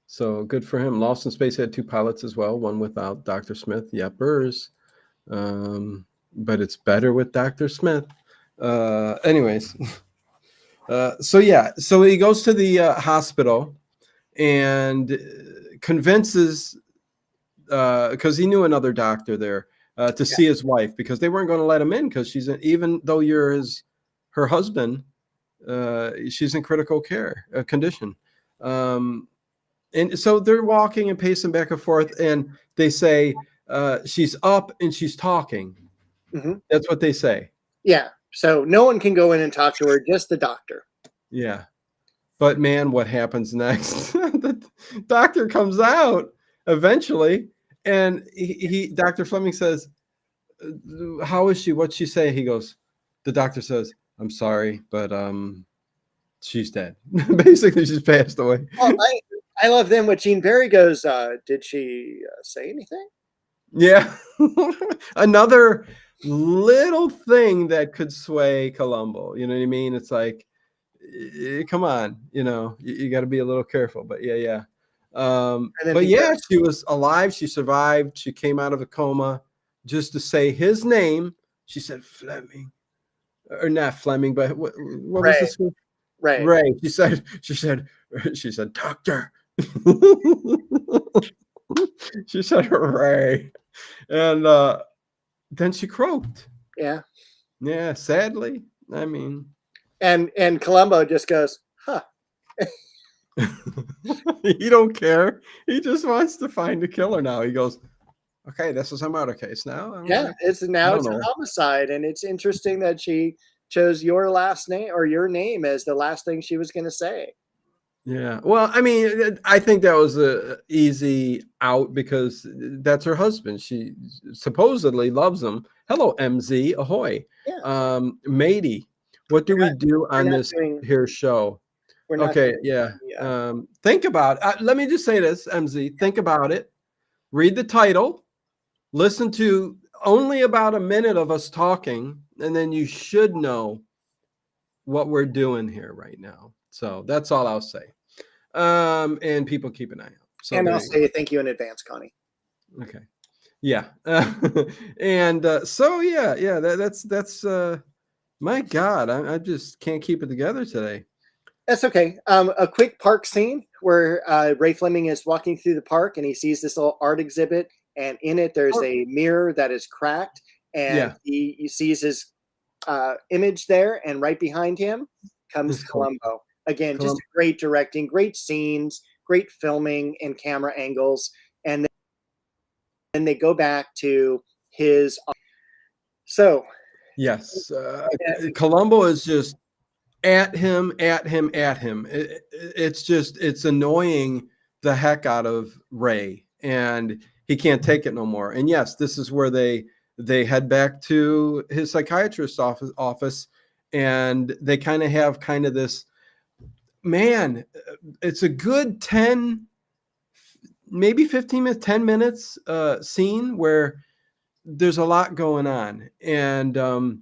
So good for him. Lost in Space had 2 pilots as well, one without Dr. Smith. Yepers. But it's better with Dr. Smith. Anyways. So he goes to the hospital and convinces, because he knew another doctor there, to see his wife, because they weren't going to let him in because even though you're her husband, she's in critical care condition. And so they're walking and pacing back and forth, and they say she's up and she's talking. Mm-hmm. That's what they say. Yeah. So no one can go in and talk to her, just the doctor. Yeah. But man, what happens next? The doctor comes out eventually, and Dr. Fleming says, "How is she? What'd she say?" He goes, the doctor says, "I'm sorry, but she's dead." Basically, she's passed away. Well, I love them when Gene Barry goes, "Did she say anything?" Yeah. Another little thing that could sway Columbo. You know what I mean? It's like, come on, you got to be a little careful. But yeah. And then But yeah, she was alive. She survived. She came out of a coma. Just to say his name, she said Fleming, or not Fleming, but what was this? Ray. Ray. She said, doctor. She said Ray, and then she croaked. Yeah. Yeah, sadly. I mean, and Columbo just goes, huh. He don't care. He just wants to find the killer now. He goes, okay, this is a murder case now. Yeah, it's a homicide, and it's interesting that she chose your last name or your name as the last thing she was going to say. Yeah. Well, I mean, I think that was a easy out because that's her husband. She supposedly loves him. Hello, MZ. Ahoy. Yeah. Matey, what do we do on this here show? Okay. Yeah. Think about it. Let me just say this, MZ. Think about it. Read the title. Listen to only about a minute of us talking, and then you should know what we're doing here right now. So that's all I'll say. And people keep an eye out. So and I'll say thank you in advance, Connie. Okay. Yeah. And so yeah, that's my God, I just can't keep it together today. That's okay. A quick park scene where Ray Fleming is walking through the park and he sees this little art exhibit, and in it there's a mirror that is cracked, and he sees his image there, and right behind him comes Columbo. Again, just great directing, great scenes, great filming and camera angles, and then they go back to his. So yes, Columbo is just at him. It's annoying the heck out of Ray, and he can't take it no more. And yes, this is where they head back to his psychiatrist's office, and they kind of have this, man, it's a good 10, maybe 15 minutes, 10 minutes scene where there's a lot going on. And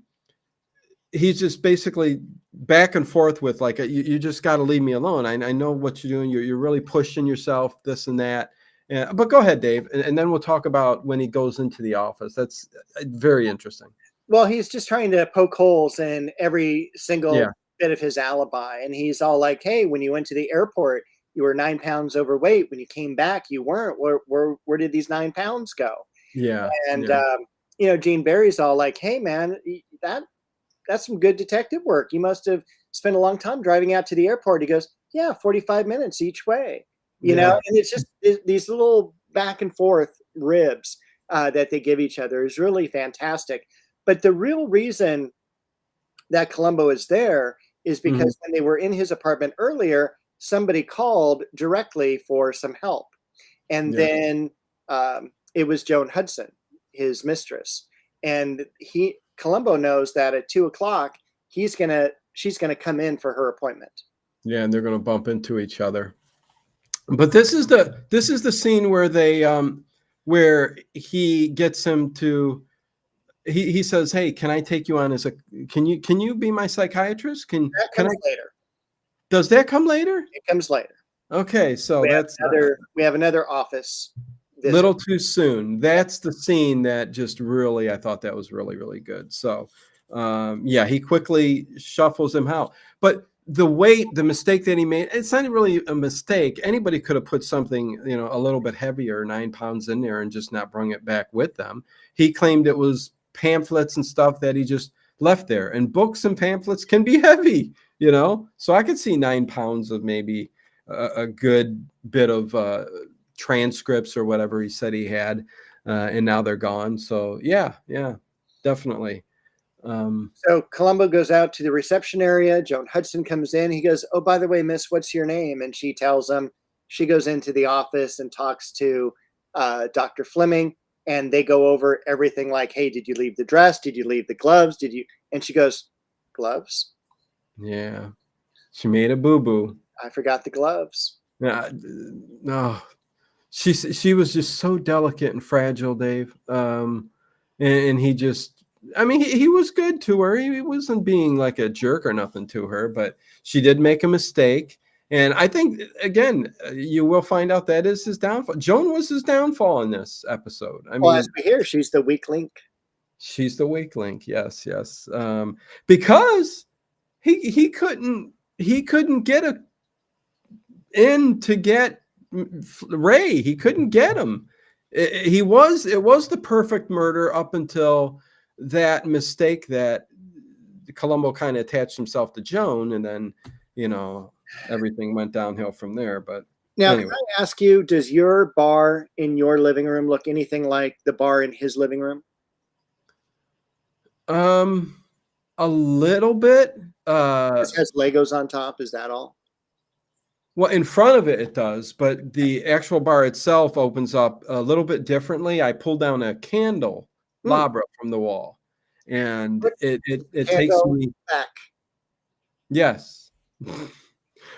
he's just basically back and forth with like, you just got to leave me alone. I know what you're doing. You're really pushing yourself, this and that. But go ahead, Dave. And then we'll talk about when he goes into the office. That's very interesting. Well, he's just trying to poke holes in every single bit of his alibi. And he's all like, hey, when you went to the airport, you were 9 pounds overweight. When you came back, you weren't. Where did these 9 pounds go? Yeah. And, Gene Barry's all like, hey, man, that's some good detective work. You must have spent a long time driving out to the airport. He goes, yeah, 45 minutes each way. You know, and it's just these little back and forth ribs that they give each other is really fantastic. But the real reason that Columbo is there is because when they were in his apartment earlier, somebody called directly for some help. And then it was Joan Hudson, his mistress. And Columbo knows that at 2:00, she's gonna come in for her appointment. Yeah, and they're gonna bump into each other. But this is the scene where they where he gets him to he says, hey, can I take you on as can you be my psychiatrist? Can I later? Does that come later? It comes later. Okay, so we have another office visit. Little too soon. That's the scene that just really, I thought that was really, really good. So he quickly shuffles him out. But the mistake that he made, it's not really a mistake. Anybody could have put something, a little bit heavier, 9 pounds in there and just not bring it back with them. He claimed it was pamphlets and stuff that he just left there. And books and pamphlets can be heavy, So I could see 9 pounds of maybe a good bit of transcripts or whatever he said he had, and now they're gone. So yeah, definitely. So Columbo goes out to the reception area. Joan Hudson comes in. He goes, oh, by the way, miss, what's your name? And she tells him. She goes into the office and talks to Dr. Fleming, and they go over everything like, hey, did you leave the dress? Did you leave the gloves? And she goes, gloves? Yeah. She made a boo-boo. I forgot the gloves. No. She was just so delicate and fragile, Dave. And he just I mean, he was good to her. He wasn't being like a jerk or nothing to her, but she did make a mistake. And I think, again, you will find out that is his downfall. Joan was his downfall in this episode. I Well, as mean, we hear, she's the weak link. she's the weak link. Yes, yes. Because he couldn't get in to get Ray. He couldn't get him. It was the perfect murder up until that mistake that Columbo kind of attached himself to Joan, and then everything went downhill from there. But Now, anyway. can I ask you, does your bar in your living room look anything like the bar in his living room? A little bit. It has Legos on top. Is that all? Well, in front of it does, but the actual bar itself opens up a little bit differently. I pulled down a candelabra from the wall, and it takes me back. Yes,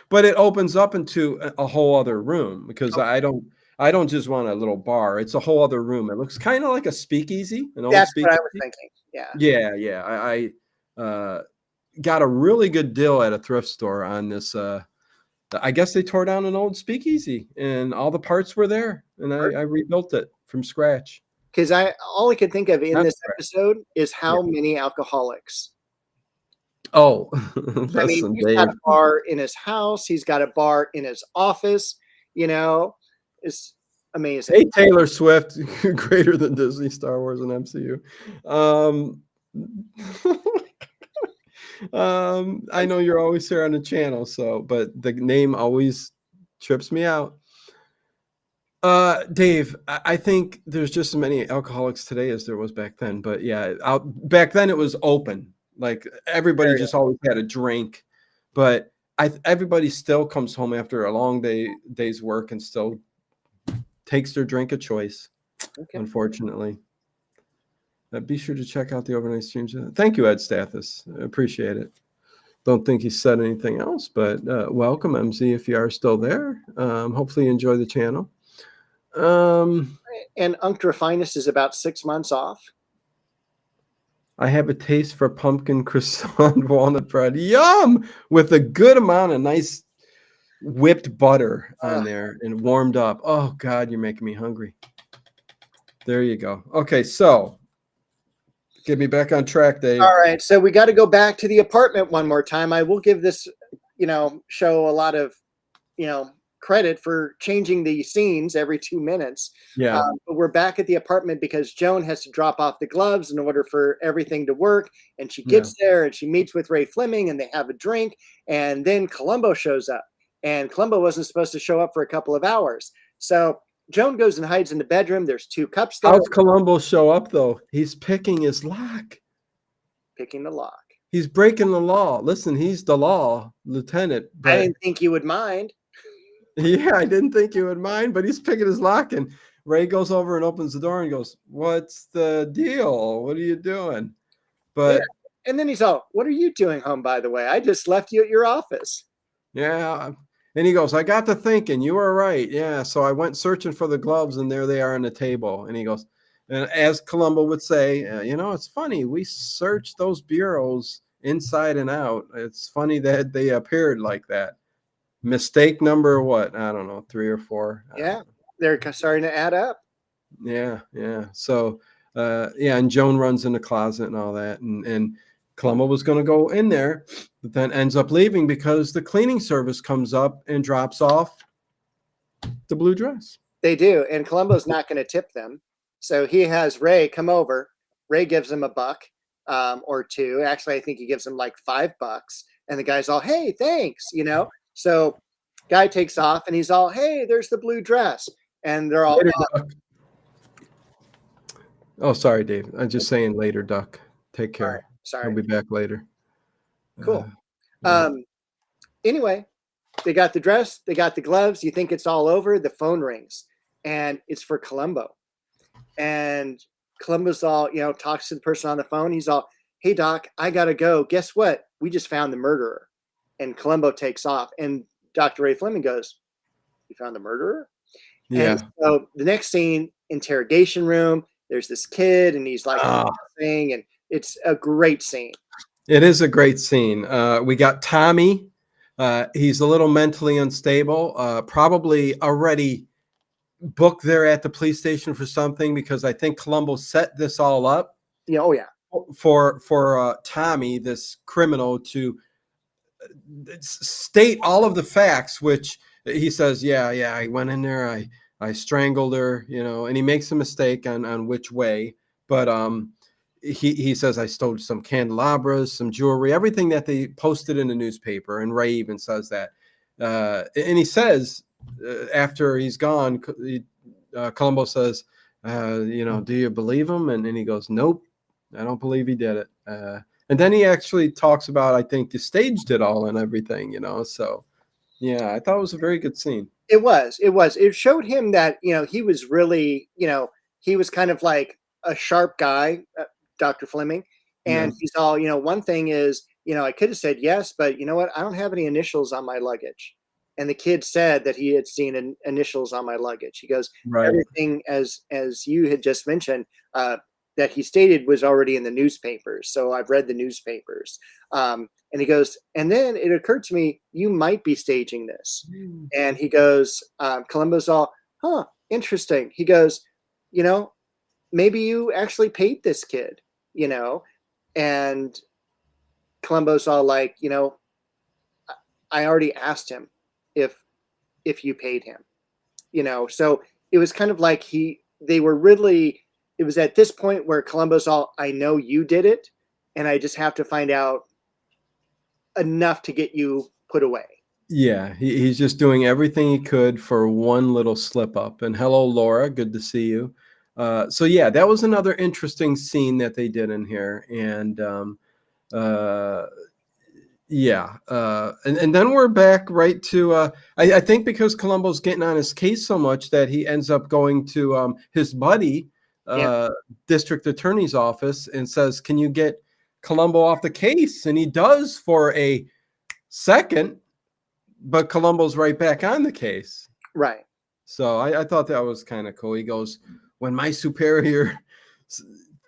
but it opens up into a whole other room because I don't just want a little bar. It's a whole other room. It looks kind of like a speakeasy. That's what I was thinking. Yeah. Yeah. I got a really good deal at a thrift store on this. I guess they tore down an old speakeasy, and all the parts were there, and I rebuilt it from scratch. Because all I could think of in this episode is how many alcoholics. Oh, I mean, he's got a bar in his house. He's got a bar in his office. It's amazing. Hey, Taylor Swift, greater than Disney, Star Wars, and MCU. I know you're always here on the channel, but the name always trips me out. Dave, I think there's just as many alcoholics today as there was back then. But yeah, back then it was open. Like everybody just always had a drink. But everybody still comes home after a long day's work and still takes their drink of choice, unfortunately. Be sure to check out the overnight streams. Thank you, Ed Stathis. I appreciate it. Don't think he said anything else, but welcome, MZ, if you are still there. Hopefully you enjoy the channel. And Unctra Finest is about 6 months off. I have a taste for pumpkin croissant walnut bread. Yum! With a good amount of nice whipped butter on there and warmed up. Oh, God, you're making me hungry. There you go. Okay, so get me back on track, Dave. All right, so we got to go back to the apartment one more time. I will give this, show a lot of, credit for changing the scenes every 2 minutes. Yeah. But we're back at the apartment because Joan has to drop off the gloves in order for everything to work. And she gets there and she meets with Ray Fleming and they have a drink. And then Columbo shows up. And Columbo wasn't supposed to show up for a couple of hours. So Joan goes and hides in the bedroom. There's 2 cups there. How's Columbo show up, though? He's picking his lock. Picking the lock. He's breaking the law. Listen, he's the law lieutenant. I didn't think you would mind. Yeah, I didn't think you would mind, but he's picking his lock, and Ray goes over and opens the door and goes, "What's the deal? What are you doing?" But and then he's all, "What are you doing home, by the way? I just left you at your office." Yeah. And he goes, "I got to thinking, you were right. Yeah. So I went searching for the gloves, and there they are on the table." And he goes, and as Columbo would say, it's funny. We searched those bureaus inside and out. It's funny that they appeared like that. Mistake number what? I don't know, 3 or 4. Yeah, they're starting to add up. Yeah. So, and Joan runs in the closet and all that, and Columbo was going to go in there, but then ends up leaving because the cleaning service comes up and drops off the blue dress. They do, and Columbo's not going to tip them, so he has Ray come over. Ray gives him $1 or 2. Actually, I think he gives him like $5, and the guy's all, "Hey, thanks," So guy takes off and he's all, "Hey, there's the blue dress." And they're all, "Oh, sorry, Dave. I'm just saying later, Duck. Take care. Right, sorry. I'll be back later." Cool. Anyway, they got the dress, they got the gloves. You think it's all over. The phone rings and it's for Columbo. And Columbo's all, talks to the person on the phone. He's all, "Hey, Doc, I got to go. Guess what? We just found the murderer." And Columbo takes off, and Dr. Ray Fleming goes, "You found the murderer?" Yeah. And so the next scene, interrogation room. There's this kid, and he's like, saying, and It's a great scene. It is a great scene. We got Tommy. He's a little mentally unstable, probably already booked there at the police station for something, because I think Columbo set this all up Yeah, oh yeah. for Tommy, this criminal, to state all of the facts, which he says, yeah, I went in there, I strangled her, and he makes a mistake on which way, but he says, I stole some candelabras, some jewelry, everything that they posted in the newspaper, and Ray even says that, and he says, after he's gone, Columbo says, do you believe him? And he goes, nope, I don't believe he did it. And then he actually talks about, I think, you staged it all and everything, So, yeah, I thought it was a very good scene. It was. It showed him that, he was really, he was kind of like a sharp guy, Dr. Fleming. And Yeah. he's all, one thing is, I could have said yes, but you know what? I don't have any initials on my luggage. And the kid said that he had seen initials on my luggage. He goes, Right. everything as you had just mentioned, that he stated was already in the newspapers. So I've read the newspapers. And he goes, and then it occurred to me, you might be staging this. And he goes, Columbo's all, huh, interesting. He goes, maybe you actually paid this kid, and Columbo's all like, I already asked him if you paid him, so it was kind of like it was at this point where Columbo's all, I know you did it, and I just have to find out enough to get you put away. Yeah, he's just doing everything he could for one little slip up. And hello, Laura, good to see you. So yeah, that was another interesting scene that they did in here. And yeah, and then we're back right to I think because Columbo's getting on his case so much that he ends up going to his buddy, district attorney's office, and says, can you get Columbo off the case? And he does for a second, but Columbo's right back on the case. Right. So I thought that was kind of cool. He goes, when my superior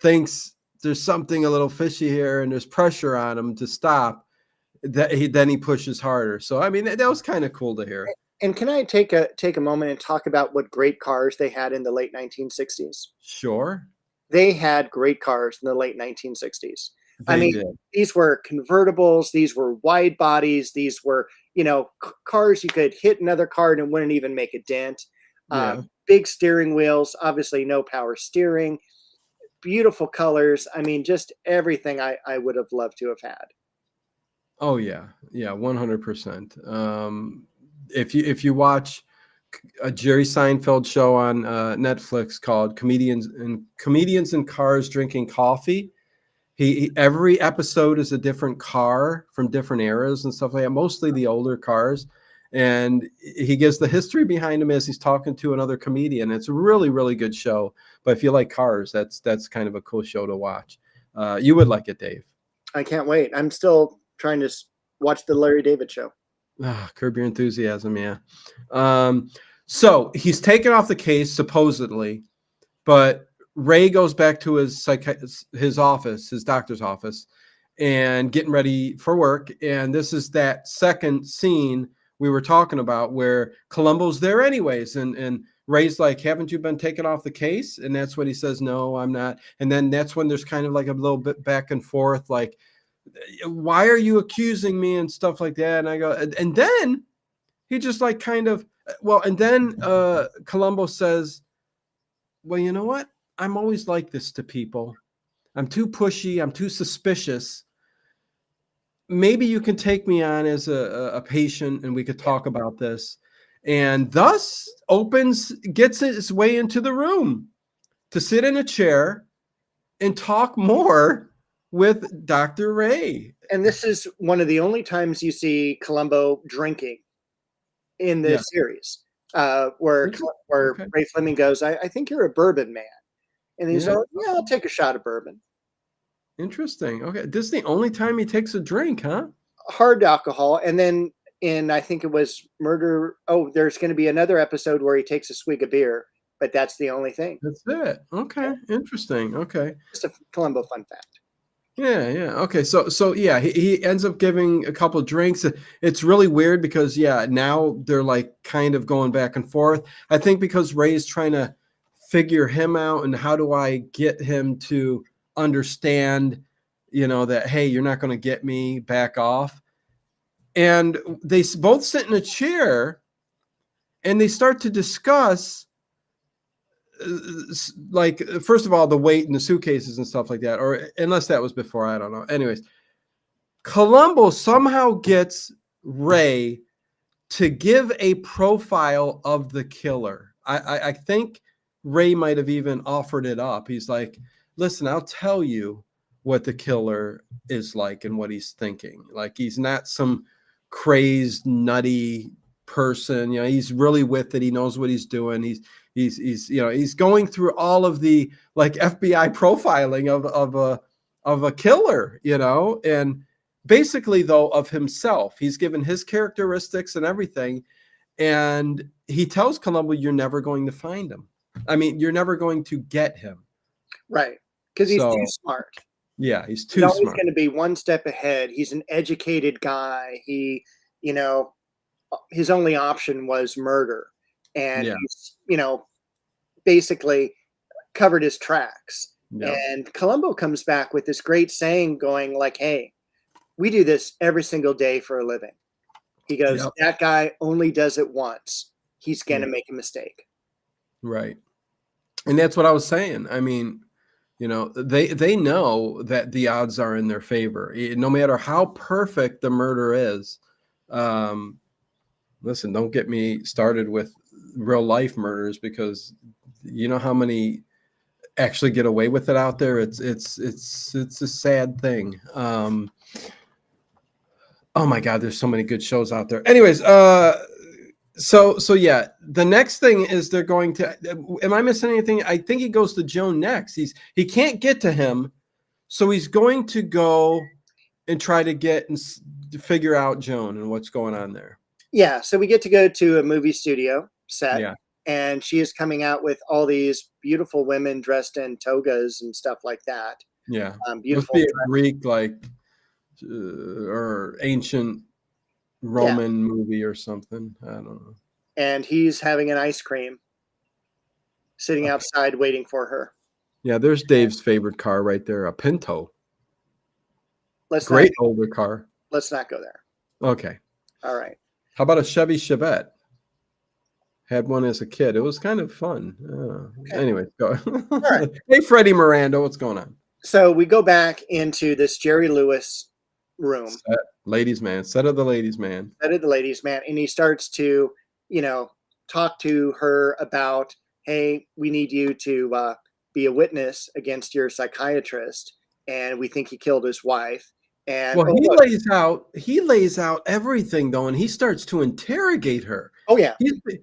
thinks there's something a little fishy here and there's pressure on him to stop, then he pushes harder. So I mean, that was kind of cool to hear. And can I take a moment and talk about what great cars they had in the late 1960s? Sure. They had great cars in the late 1960s. I They mean, did. these were convertibles, these were wide bodies, these were, cars you could hit another car and it wouldn't even make a dent. Yeah. Big steering wheels, obviously no power steering, beautiful colors. I mean, just everything I would have loved to have had. Oh yeah, 100%. If you watch a Jerry Seinfeld show on Netflix called Comedians in Cars Drinking Coffee, he every episode is a different car from different eras and stuff like that, mostly the older cars, and he gives the history behind them as he's talking to another comedian. It's a really, really good show. But if you like cars, that's kind of a cool show to watch. You would like it, Dave. I can't wait. I'm still trying to watch the Larry David show. Curb Your Enthusiasm, yeah. So he's taken off the case supposedly, but Ray goes back to his office, his doctor's office, and getting ready for work. And this is that second scene we were talking about where Columbo's there anyways, and Ray's like, haven't you been taken off the case? And that's when he says, no, I'm not. And then that's when there's kind of like a little bit back and forth, like, why are you accusing me and stuff like that? And I go, and then he just like kind of, well, and then Columbo says, well, you know what? I'm always like this to people. I'm too pushy. I'm too suspicious. Maybe you can take me on as a patient and we could talk about this. And thus gets his way into the room to sit in a chair and talk more with Dr. Ray. And this is one of the only times you see Columbo drinking in this series, where Okay. Ray Fleming goes, I think you're a bourbon man. And he's like, yeah, I'll take a shot of bourbon. Interesting. Okay. This is the only time he takes a drink, huh? Hard alcohol. And then I think it was Murder. Oh, there's going to be another episode where he takes a swig of beer, but that's the only thing. That's it. Okay. Interesting. Okay. Just a Columbo fun fact. Yeah. Okay. So yeah, he ends up giving a couple of drinks. It's really weird because now they're like kind of going back and forth. I think because Ray's trying to figure him out and how do I get him to understand, that hey, you're not going to get me, back off. And they both sit in a chair and they start to discuss like, first of all, the weight in the suitcases and stuff like that, or unless that was before, I don't know. Anyways, Columbo somehow gets Ray to give a profile of the killer. I think Ray might have even offered it up. He's like, listen, I'll tell you what the killer is like and what he's thinking. Like, he's not some crazed, nutty person. He's really with it. He knows what he's doing. He's going through all of the like FBI profiling of a killer, and basically though of himself. He's given his characteristics and everything, and he tells Columbo, you're never going to find him. I mean, you're never going to get him. Right. Because he's too smart. Yeah, he's He's always smart. going to be one step ahead. He's an educated guy. He, his only option was murder. And he's, basically covered his tracks. Yeah. And Columbo comes back with this great saying going like, hey, we do this every single day for a living. He goes, that guy only does it once. He's going to make a mistake. Right. And that's what I was saying. I mean, they know that the odds are in their favor, no matter how perfect the murder is. Listen, don't get me started with real life murders, because you know how many actually get away with it out there. It's a sad thing. Oh my God, there's so many good shows out there. Anyways, so yeah, the next thing is they're going to. Am I missing anything? I think he goes to Joan next. He can't get to him, so he's going to go and try to get and figure out Joan and what's going on there. Yeah, so we get to go to a movie studio set. Yeah. And she is coming out with all these beautiful women dressed in togas and stuff like that. Yeah, beautiful. Must be a Greek, like, or ancient Roman movie or something. I don't know. And he's having an ice cream, sitting outside waiting for her. Yeah, there's Dave's favorite car right there, a Pinto. Great older car. Let's not go there. Okay. All right. How about a Chevy Chevette? Had one as a kid. It was kind of fun. Okay. Anyway, go. All right. Hey, Freddie Miranda, what's going on? So we go back into this Jerry Lewis room. Ladies' man. Set of the ladies' man. Set of the ladies' man. And he starts to, talk to her about, hey, we need you to be a witness against your psychiatrist. And we think he killed his wife. And he lays out everything though, and he starts to interrogate her. Oh yeah,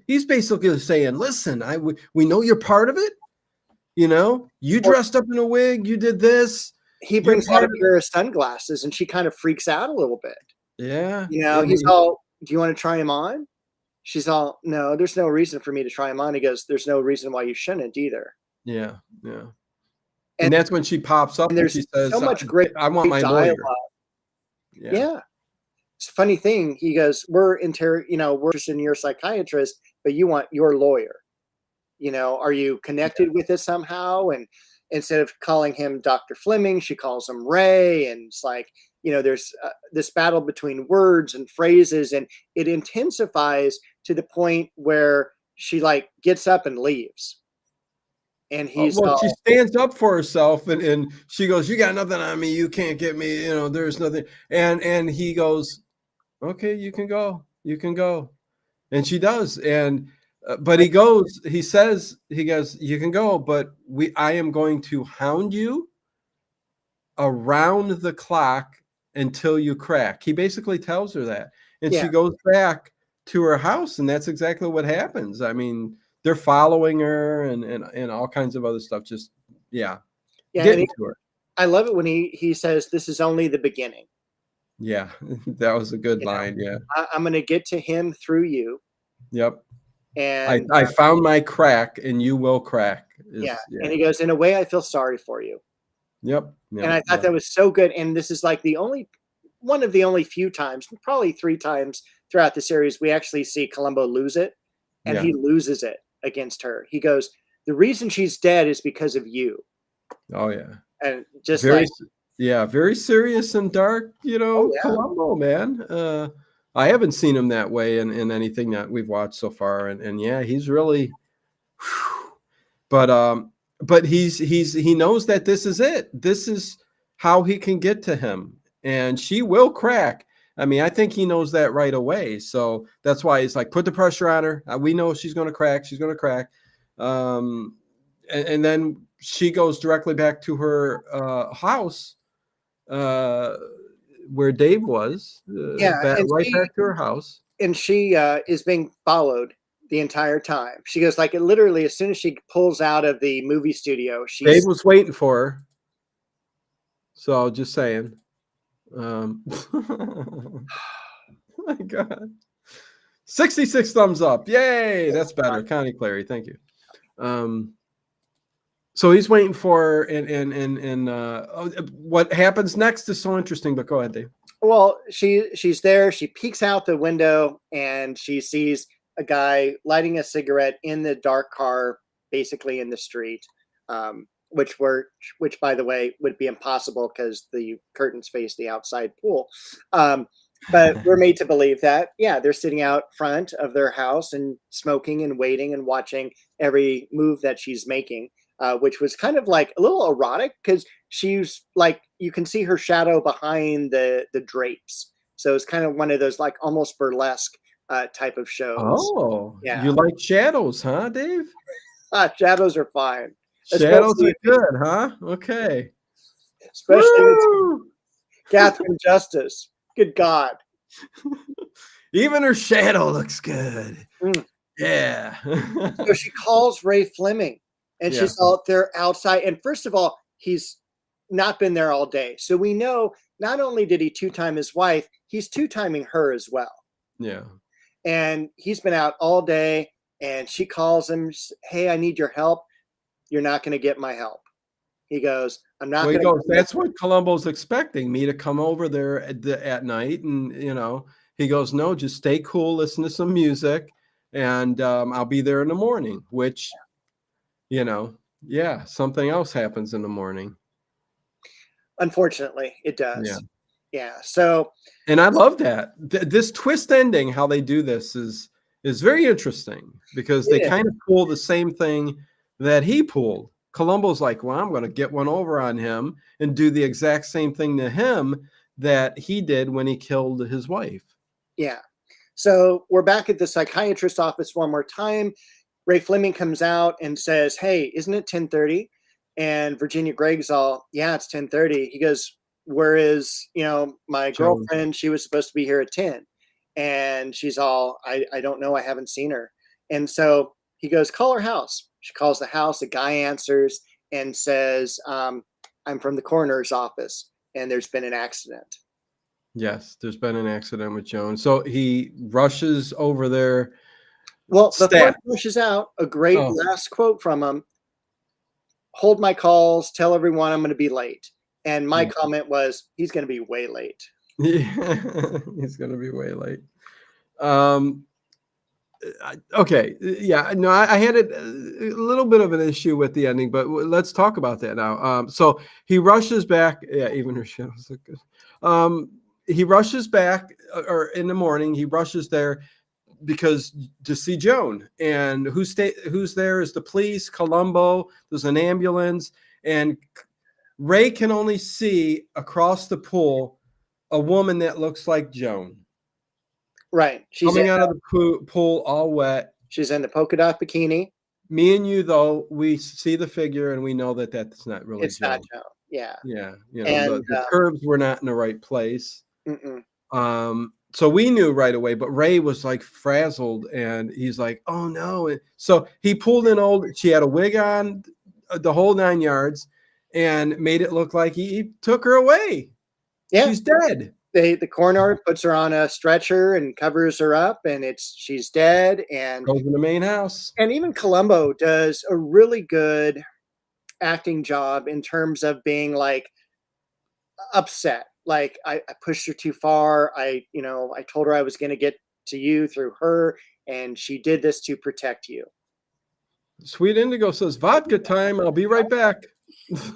he's basically saying, "Listen, we know you're part of it. You dressed up in a wig, you did this." He brings out a pair of sunglasses, and she kind of freaks out a little bit. Yeah, he's all, "Do you want to try him on?" She's all, "No, there's no reason for me to try him on." He goes, "There's no reason why you shouldn't either." Yeah. And that's when she pops up and she says, so much great I want my dialogue. lawyer. Yeah. It's a funny thing. He goes, we're interested in your psychiatrist, but you want your lawyer. Are you connected with it somehow? And instead of calling him Dr. Fleming, she calls him Ray. And it's like, there's this battle between words and phrases, and it intensifies to the point where she like gets up and leaves. And he's she stands up for herself and she goes, "You got nothing on me. You can't get me. There's nothing." And he goes, "Okay, you can go. You can go." And she does. And but he goes, "You can go, but I am going to hound you around the clock until you crack." He basically tells her that. And she goes back to her house, and that's exactly what happens. I mean, they're following her and all kinds of other stuff. Just getting to her. I love it when he says, "This is only the beginning." Yeah, that was a good line. Yeah, I'm going to get to him through you. Yep. And I found my crack, and you will crack. And he goes, "In a way, I feel sorry for you." Yep. And I thought that was so good. And this is like one of the only few times, probably 3 times throughout the series, we actually see Columbo lose it, and Yeah. he loses it against her. He goes, "The reason she's dead is because of you." Oh yeah. And just Very, like, yeah, very serious and dark, oh yeah, Columbo, man. I haven't seen him that way in anything that we've watched so far. And yeah, he's really, but he knows that this is it. This is how he can get to him. And she will crack. I mean, I think he knows that right away. So that's why he's like, put the pressure on her. We know she's going to crack. She's going to crack. And then she goes directly back to her house where Dave was, yeah. And right back to her house. she is being followed the entire time. She goes like, it literally, as soon as she pulls out of the movie studio, Dave she's was waiting for her. So just saying. My God. 66 thumbs up. Yay. That's better. Connie Clary. Thank you. So he's waiting for her, and what happens next is so interesting, but go ahead, Dave. well, she's there. She peeks out the window and she sees a guy lighting a cigarette in the dark car, basically in the street, which by the way would be impossible because the curtains face the outside pool. But we're made to believe that, yeah, they're sitting out front of their house and smoking and waiting and watching every move that she's making, which was kind of like a little erotic because she's like, you can see her shadow behind the drapes. So it's kind of one of those like almost burlesque type of shows. Oh, yeah. You like shadows, huh, Dave? Shadows are fine. Shadows are good, huh? Okay. Especially with Catherine Justice. Good God. Even her shadow looks good. Mm. Yeah. So she calls Ray Fleming and she's out there outside. And first of all, he's not been there all day. So we know not only did he 2-time his wife, he's 2-timing her as well. Yeah. And he's been out all day and she calls him, hey, I need your help. You're not going to get my help. He goes, I'm not going to. That's what Columbo's expecting, me to come over there at night. And, he goes, no, just stay cool, listen to some music, and I'll be there in the morning, which, something else happens in the morning. Unfortunately, it does. Yeah. So. And I love that. This twist ending, how they do this is very interesting because they kind of pull the same thing that he pulled. Columbo's like, well, I'm going to get one over on him and do the exact same thing to him that he did when he killed his wife. Yeah. So we're back at the psychiatrist's office one more time. Ray Fleming comes out and says, hey, isn't it 10:30? And Virginia Gregg's all, yeah, it's 10:30. He goes, where is, my girlfriend? She was supposed to be here at 10. And she's all, I don't know. I haven't seen her. And so he goes, call her house. She calls the house. A guy answers and says, I'm from the coroner's office and there's been an accident. Yes, there's been an accident with Joan. So he rushes over there. Well, before he rushes out, a great last quote from him. Hold my calls. Tell everyone I'm going to be late. And my comment was, he's going to be way late. Yeah, he's going to be way late. Okay. Yeah, no, I had a little bit of an issue with the ending, but let's talk about that now. So he rushes back. Yeah, even her shadows look good. He rushes back, or in the morning, he rushes there because to see Joan. And who's there is the police, Columbo, there's an ambulance, and Ray can only see across the pool a woman that looks like Joan. Right. She's coming out of the pool all wet. She's in the polka dot bikini. Me and you, though, we see the figure and we know that that's not really Joan. Not Joan. Yeah. Yeah. The curves were not in the right place. So we knew right away, but Ray was like frazzled and he's like, oh no. And so he pulled in she had a wig on, the whole 9 yards, and made it look like he took her away. Yeah. She's dead. The coroner puts her on a stretcher and covers her up, and she's dead. And goes in the main house. And even Columbo does a really good acting job in terms of being like upset. Like I pushed her too far. I told her I was going to get to you through her, and she did this to protect you. Sweet Indigo says, vodka time. I'll be right back.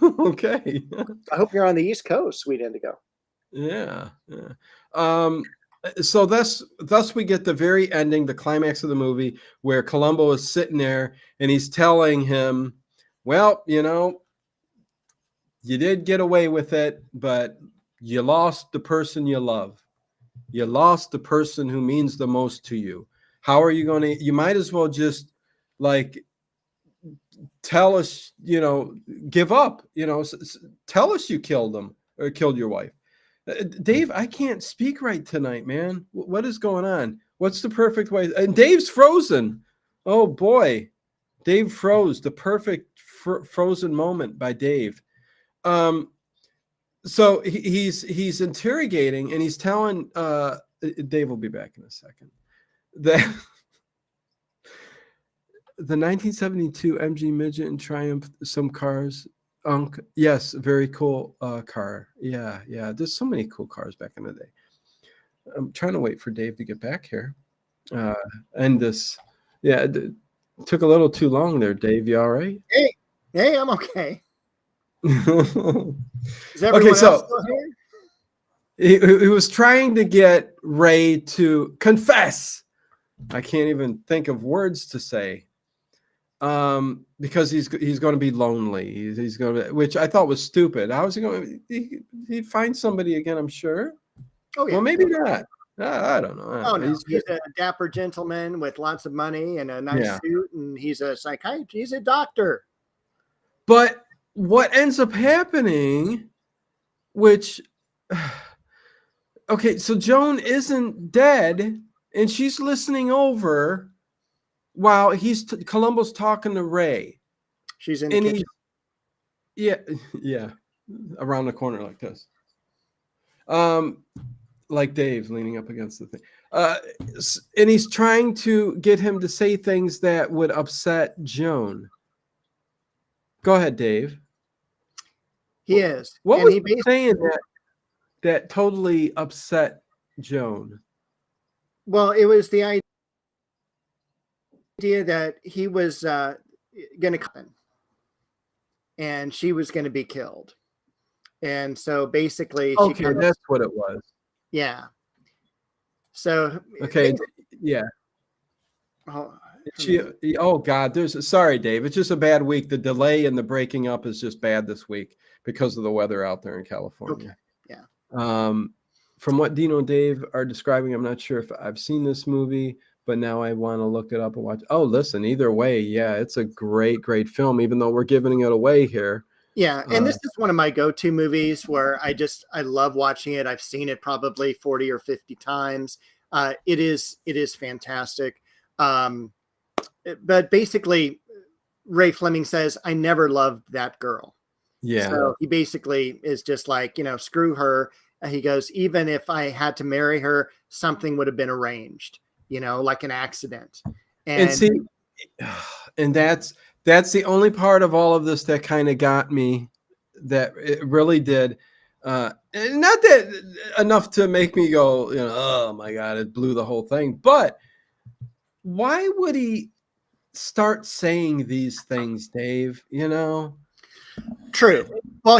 Okay. I hope you're on the East Coast, Sweet Indigo. Yeah. So thus we get the very ending, the climax of the movie, where Columbo is sitting there and he's telling him, well, you did get away with it, but you lost the person you love. You lost the person who means the most to you. How are you going to, you might as well just like tell us, give up, tell us you killed them or killed your wife. Dave, I can't speak right tonight, man. What is going on? What's the perfect way? And Dave's frozen. Oh boy, Dave froze. The perfect frozen moment by Dave. So he's interrogating and he's telling. Dave will be back in a second. That the 1972 MG Midget and Triumph, some cars. Yes, very cool car. Yeah. There's so many cool cars back in the day. I'm trying to wait for Dave to get back here. And this, it took a little too long there, Dave. You all right? Hey, I'm okay. Is everyone okay, else still here? He was trying to get Ray to confess. I can't even think of words to say. Because he's going to be lonely. He's going to, which I thought was stupid. How is he going? He'd find somebody again, I'm sure. Oh yeah. Well, maybe not. I don't know. Oh no, he's a dapper gentleman with lots of money and a nice suit, and he's a psychiatrist. He's a doctor. But what ends up happening, which, okay, so Joan isn't dead, and she's listening over. While Columbo's talking to Ray. She's in the kitchen. Yeah, around the corner like this. Like Dave's leaning up against the thing. And he's trying to get him to say things that would upset Joan. Go ahead, Dave. He is. What was he saying that totally upset Joan? Well, it was the idea that he was going to come and she was going to be killed. And so basically that's what it was. Yeah. So okay, yeah. Oh God, sorry, Dave. It's just a bad week. The delay and the breaking up is just bad this week because of the weather out there in California. Okay. Yeah. From what Dino and Dave are describing, I'm not sure if I've seen this movie, but now I want to look it up and watch. Oh, listen, either way, yeah, it's a great, great film, even though we're giving it away here. Yeah, and this is one of my go-to movies where I love watching it. I've seen it probably 40 or 50 times. It is fantastic. But basically, Ray Fleming says, I never loved that girl. Yeah. So he basically is just like, screw her. He goes, even if I had to marry her, something would have been arranged, like an accident. And see, and that's the only part of all of this that kind of got me, that it really did. Not that enough to make me go, oh my God, it blew the whole thing. But why would he start saying these things, Dave? True. Well,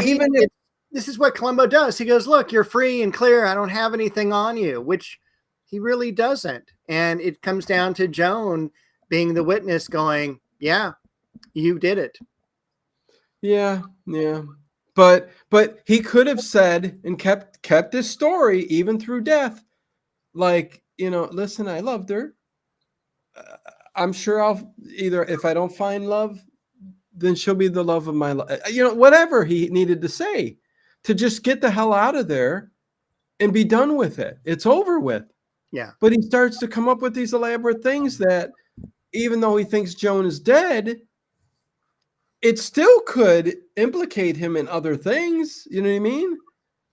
this is what Columbo does. He goes, look, you're free and clear. I don't have anything on you, which he really doesn't. And it comes down to Joan being the witness going, yeah, you did it. Yeah. But he could have said and kept his story even through death. Like, listen, I loved her. I'm sure I'll either, if I don't find love, then she'll be the love of my life. Whatever he needed to say to just get the hell out of there and be done with it. It's over with. Yeah. But he starts to come up with these elaborate things that, even though he thinks Joan is dead, it still could implicate him in other things. You know what I mean?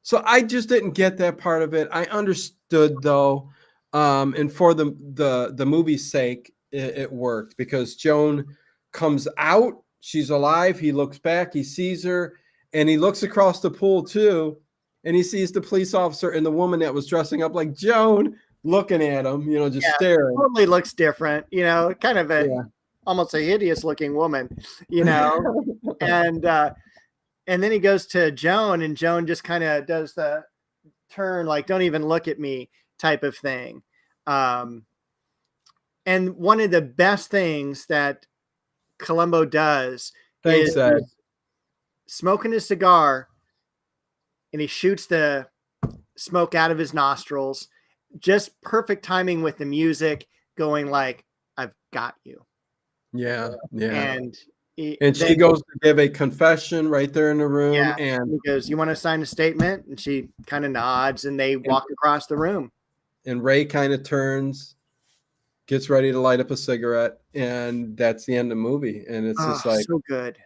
So I just didn't get that part of it. I understood though. And for the movie's sake, it worked because Joan comes out. she's alive. He looks back, he sees her, and he looks across the pool too, and he sees the police officer and the woman that was dressing up like Joan looking at him, just staring. Totally looks different, kind of almost a hideous looking woman, and then he goes to Joan, and Joan just kind of does the turn, like, don't even look at me type of thing. And one of the best things that Columbo does is smoking his cigar, and he shoots the smoke out of his nostrils. Just perfect timing with the music going like, I've got you. Yeah. And she goes to give a confession right there in the room. And he goes, you want to sign a statement? And she kind of nods, and they walk across the room. And Ray kind of turns, gets ready to light up a cigarette, and that's the end of the movie. And it's just like, so good.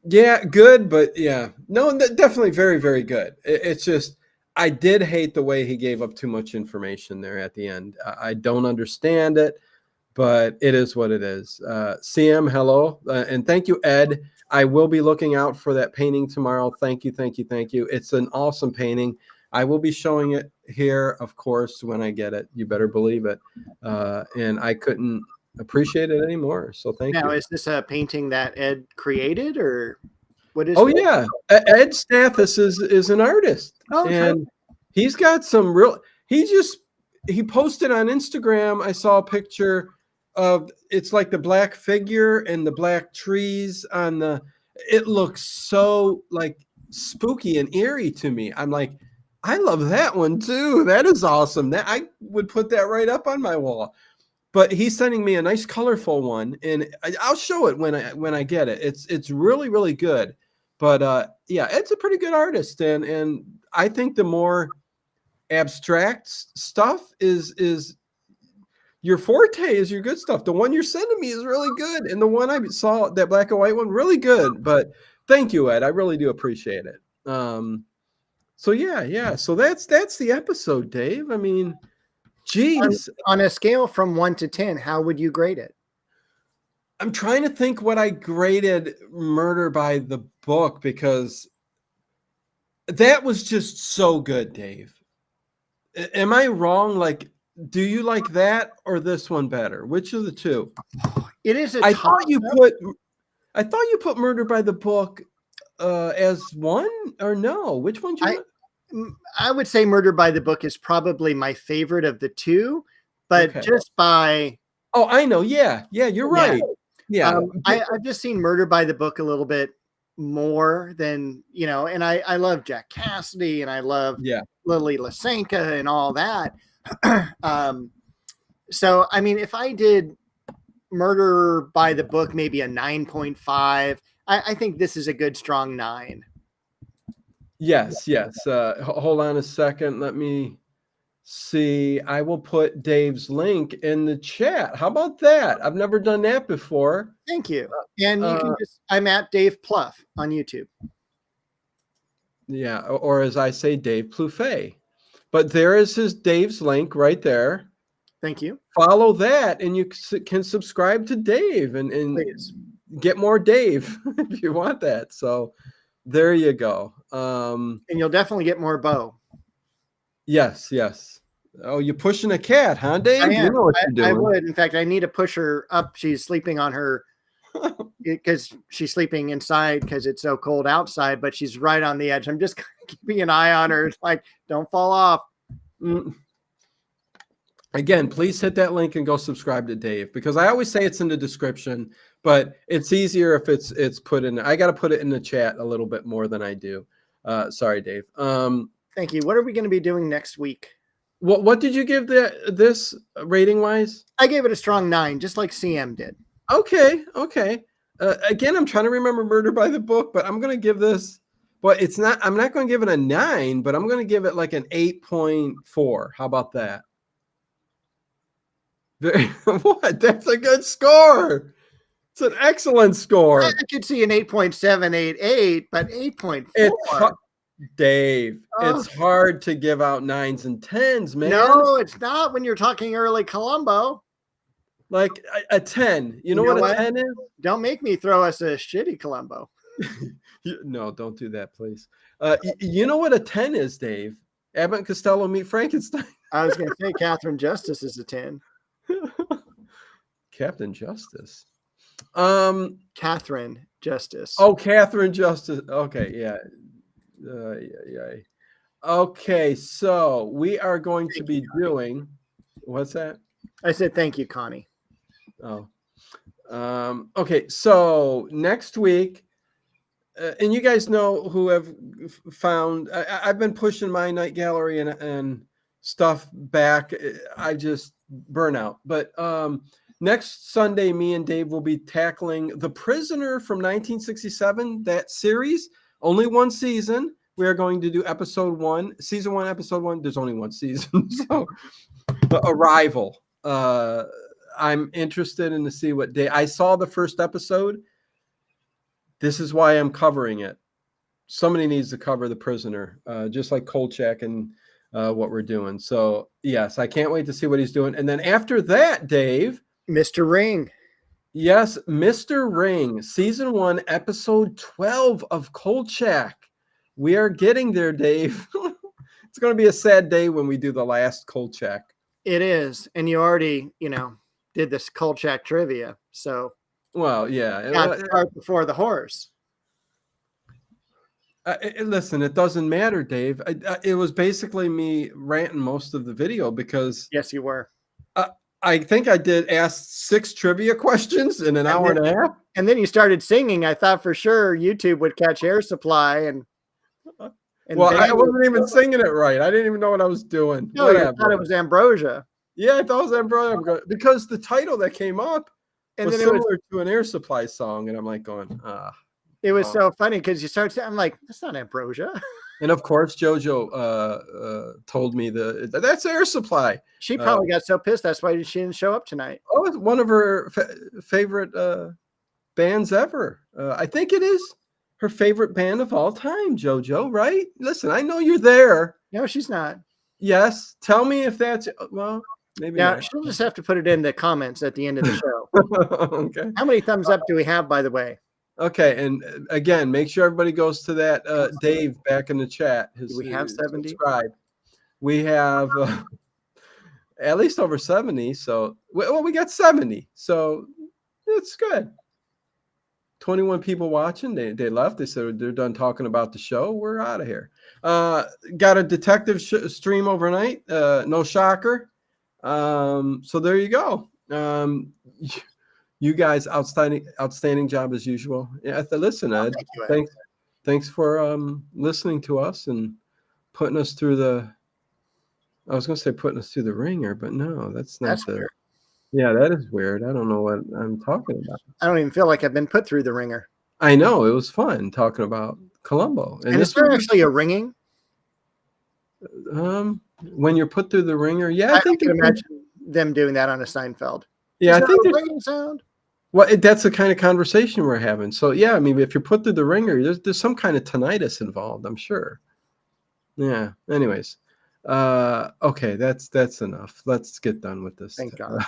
Yeah, good, but no, definitely very, very good. It's just, I did hate the way he gave up too much information there at the end. I don't understand it, but it is what it is. CM, hello, and thank you, Ed. I will be looking out for that painting tomorrow. Thank you. It's an awesome painting. I will be showing it here, of course, when I get it. You better believe it. And I couldn't appreciate it anymore. So thank you. Now, is this a painting that Ed created, or what is? Oh yeah, Ed Stathis is an artist, and he's got some real. He posted on Instagram. I saw a picture of, it's like the black figure and the black trees on the. It looks so like spooky and eerie to me. I'm like, I love that one too. That is awesome. That I would put that right up on my wall. But he's sending me a nice colorful one, and I'll show it when I get it. It's really, really good. But Ed's a pretty good artist, and I think the more abstract stuff is your forte, is your good stuff. The one you're sending me is really good, and the one I saw, that black and white one, really good. But thank you, Ed. I really do appreciate it. So yeah. So that's the episode, Dave. I mean, geez. On a scale from 1 to 10, how would you grade it? I'm trying to think what I graded Murder by the Book, because that was just so good, Dave. Am I wrong? Like, do you like that or this one better? Which of the two? It is. I thought you put Murder by the Book as one, or no? Which one? I would say Murder by the Book is probably my favorite of the two, but just by. Oh, I know. Yeah, you're right. Yeah. I've just seen Murder by the Book a little bit more than, and I love Jack Cassidy, and I love Lily Lysenko and all that. So, I mean, if I did Murder by the Book, maybe a 9.5, I think this is a good, strong 9. Yes. Hold on a second. Let me see. I will put Dave's link in the chat. How about that? I've never done that before. Thank you. And you can I'm at Dave Pluff on YouTube. Yeah, or as I say, Dave Plouffe. But there is Dave's link right there. Thank you. Follow that, and you can subscribe to Dave and get more Dave if you want that. So there you go. And you'll definitely get more Bo. Yes. Oh, you're pushing a cat, huh, Dave? I am. You know what you're doing. I would. In fact, I need to push her up. She's sleeping on her because she's sleeping inside because it's so cold outside, but she's right on the edge. I'm just keeping an eye on her. It's like, don't fall off. Again, please hit that link and go subscribe to Dave, because I always say it's in the description, but it's easier if it's put in. I got to put it in the chat a little bit more than I do. Sorry, Dave. Thank you. What are we going to be doing next week? What did you give this rating wise? I gave it a strong 9, just like CM did. Okay. Again, I'm trying to remember Murder by the Book, but I'm going to give this. But it's not. I'm not going to give it a 9, but I'm going to give it like an 8.4. How about that? What? That's a good score. It's an excellent score. I could see an 8.788, but 8.4. Dave, it's hard to give out 9s and 10s, man. No, it's not when you're talking early Columbo. Like a 10. You know what a 10 is? Don't make me throw us a shitty Columbo. No, don't do that, please. You know what a 10 is, Dave? Abbott and Costello meet Frankenstein. I was going to say Catherine Justice is a 10. Captain Justice. Catherine Justice. Oh, Catherine Justice. Okay, yeah. Yeah. Okay, so we are going to be doing. What's that? I said thank you, Connie. Oh. Okay, so next week, and you guys know who have found. I've been pushing my night gallery and stuff back. I just burn out. But next Sunday, me and Dave will be tackling The Prisoner from 1967. That series, only one season. We are going to do episode 1, season 1, episode 1. There's only one season, so Arrival. I'm interested in to see what day. I saw the first episode. This is why I'm covering it. Somebody needs to cover The Prisoner, just like Kolchak and what we're doing. So yes, I can't wait to see what he's doing. And then after that, Dave, Mr. Ring. Yes, Mr. Ring, season 1, episode 12 of Kolchak. We are getting there, Dave. It's going to be a sad day when we do the last Kolchak. It is. And you already, did this Kolchak trivia. So, well, yeah. Got the cart before the horse. Listen, it doesn't matter, Dave. It was basically me ranting most of the video because. Yes, you were. I think I did ask 6 trivia questions in an hour and a half. And then you started singing. I thought for sure YouTube would catch Air Supply. And well, I wasn't even singing it right. I didn't even know what I was doing. No, I thought it was Ambrosia. Yeah, I thought it was Ambrosia because the title that came up was similar to an Air Supply song, and I'm like going, It was so funny because you start saying, I'm like, that's not Ambrosia. And of course, JoJo told me that's Air Supply. She probably got so pissed that's why she didn't show up tonight. Oh, it's one of her favorite bands ever. I think it is her favorite band of all time, JoJo, right? Listen, I know you're there. No, she's not. Yes. Tell me if that's, well, maybe not. She'll just have to put it in the comments at the end of the show. Okay. How many thumbs up do we have, by the way? Okay. And again, make sure everybody goes to that Dave back in the chat. Do we have 70? Subscribe. We have at least over 70. So, well, we got 70. So it's good. 21 people watching. They left. They said they're done talking about the show. We're out of here. Got a detective stream overnight. No shocker. So there you go. You guys, outstanding job as usual. Yeah, listen, Ed. Thanks for listening to us and putting us through the. I was going to say putting us through the ringer, but no, that's not the. Weird. Yeah, that is weird. I don't know what I'm talking about. I don't even feel like I've been put through the ringer. I know. It was fun talking about Columbo. And is there actually a ringing? When you're put through the ringer, yeah. I think you can imagine them doing that on a Seinfeld. Yeah, is I think there's a ringing sound. Well, that's the kind of conversation we're having. So yeah, I mean, if you're put through the ringer, there's some kind of tinnitus involved, I'm sure. Yeah. Anyways, okay, that's enough. Let's get done with this. Thank God.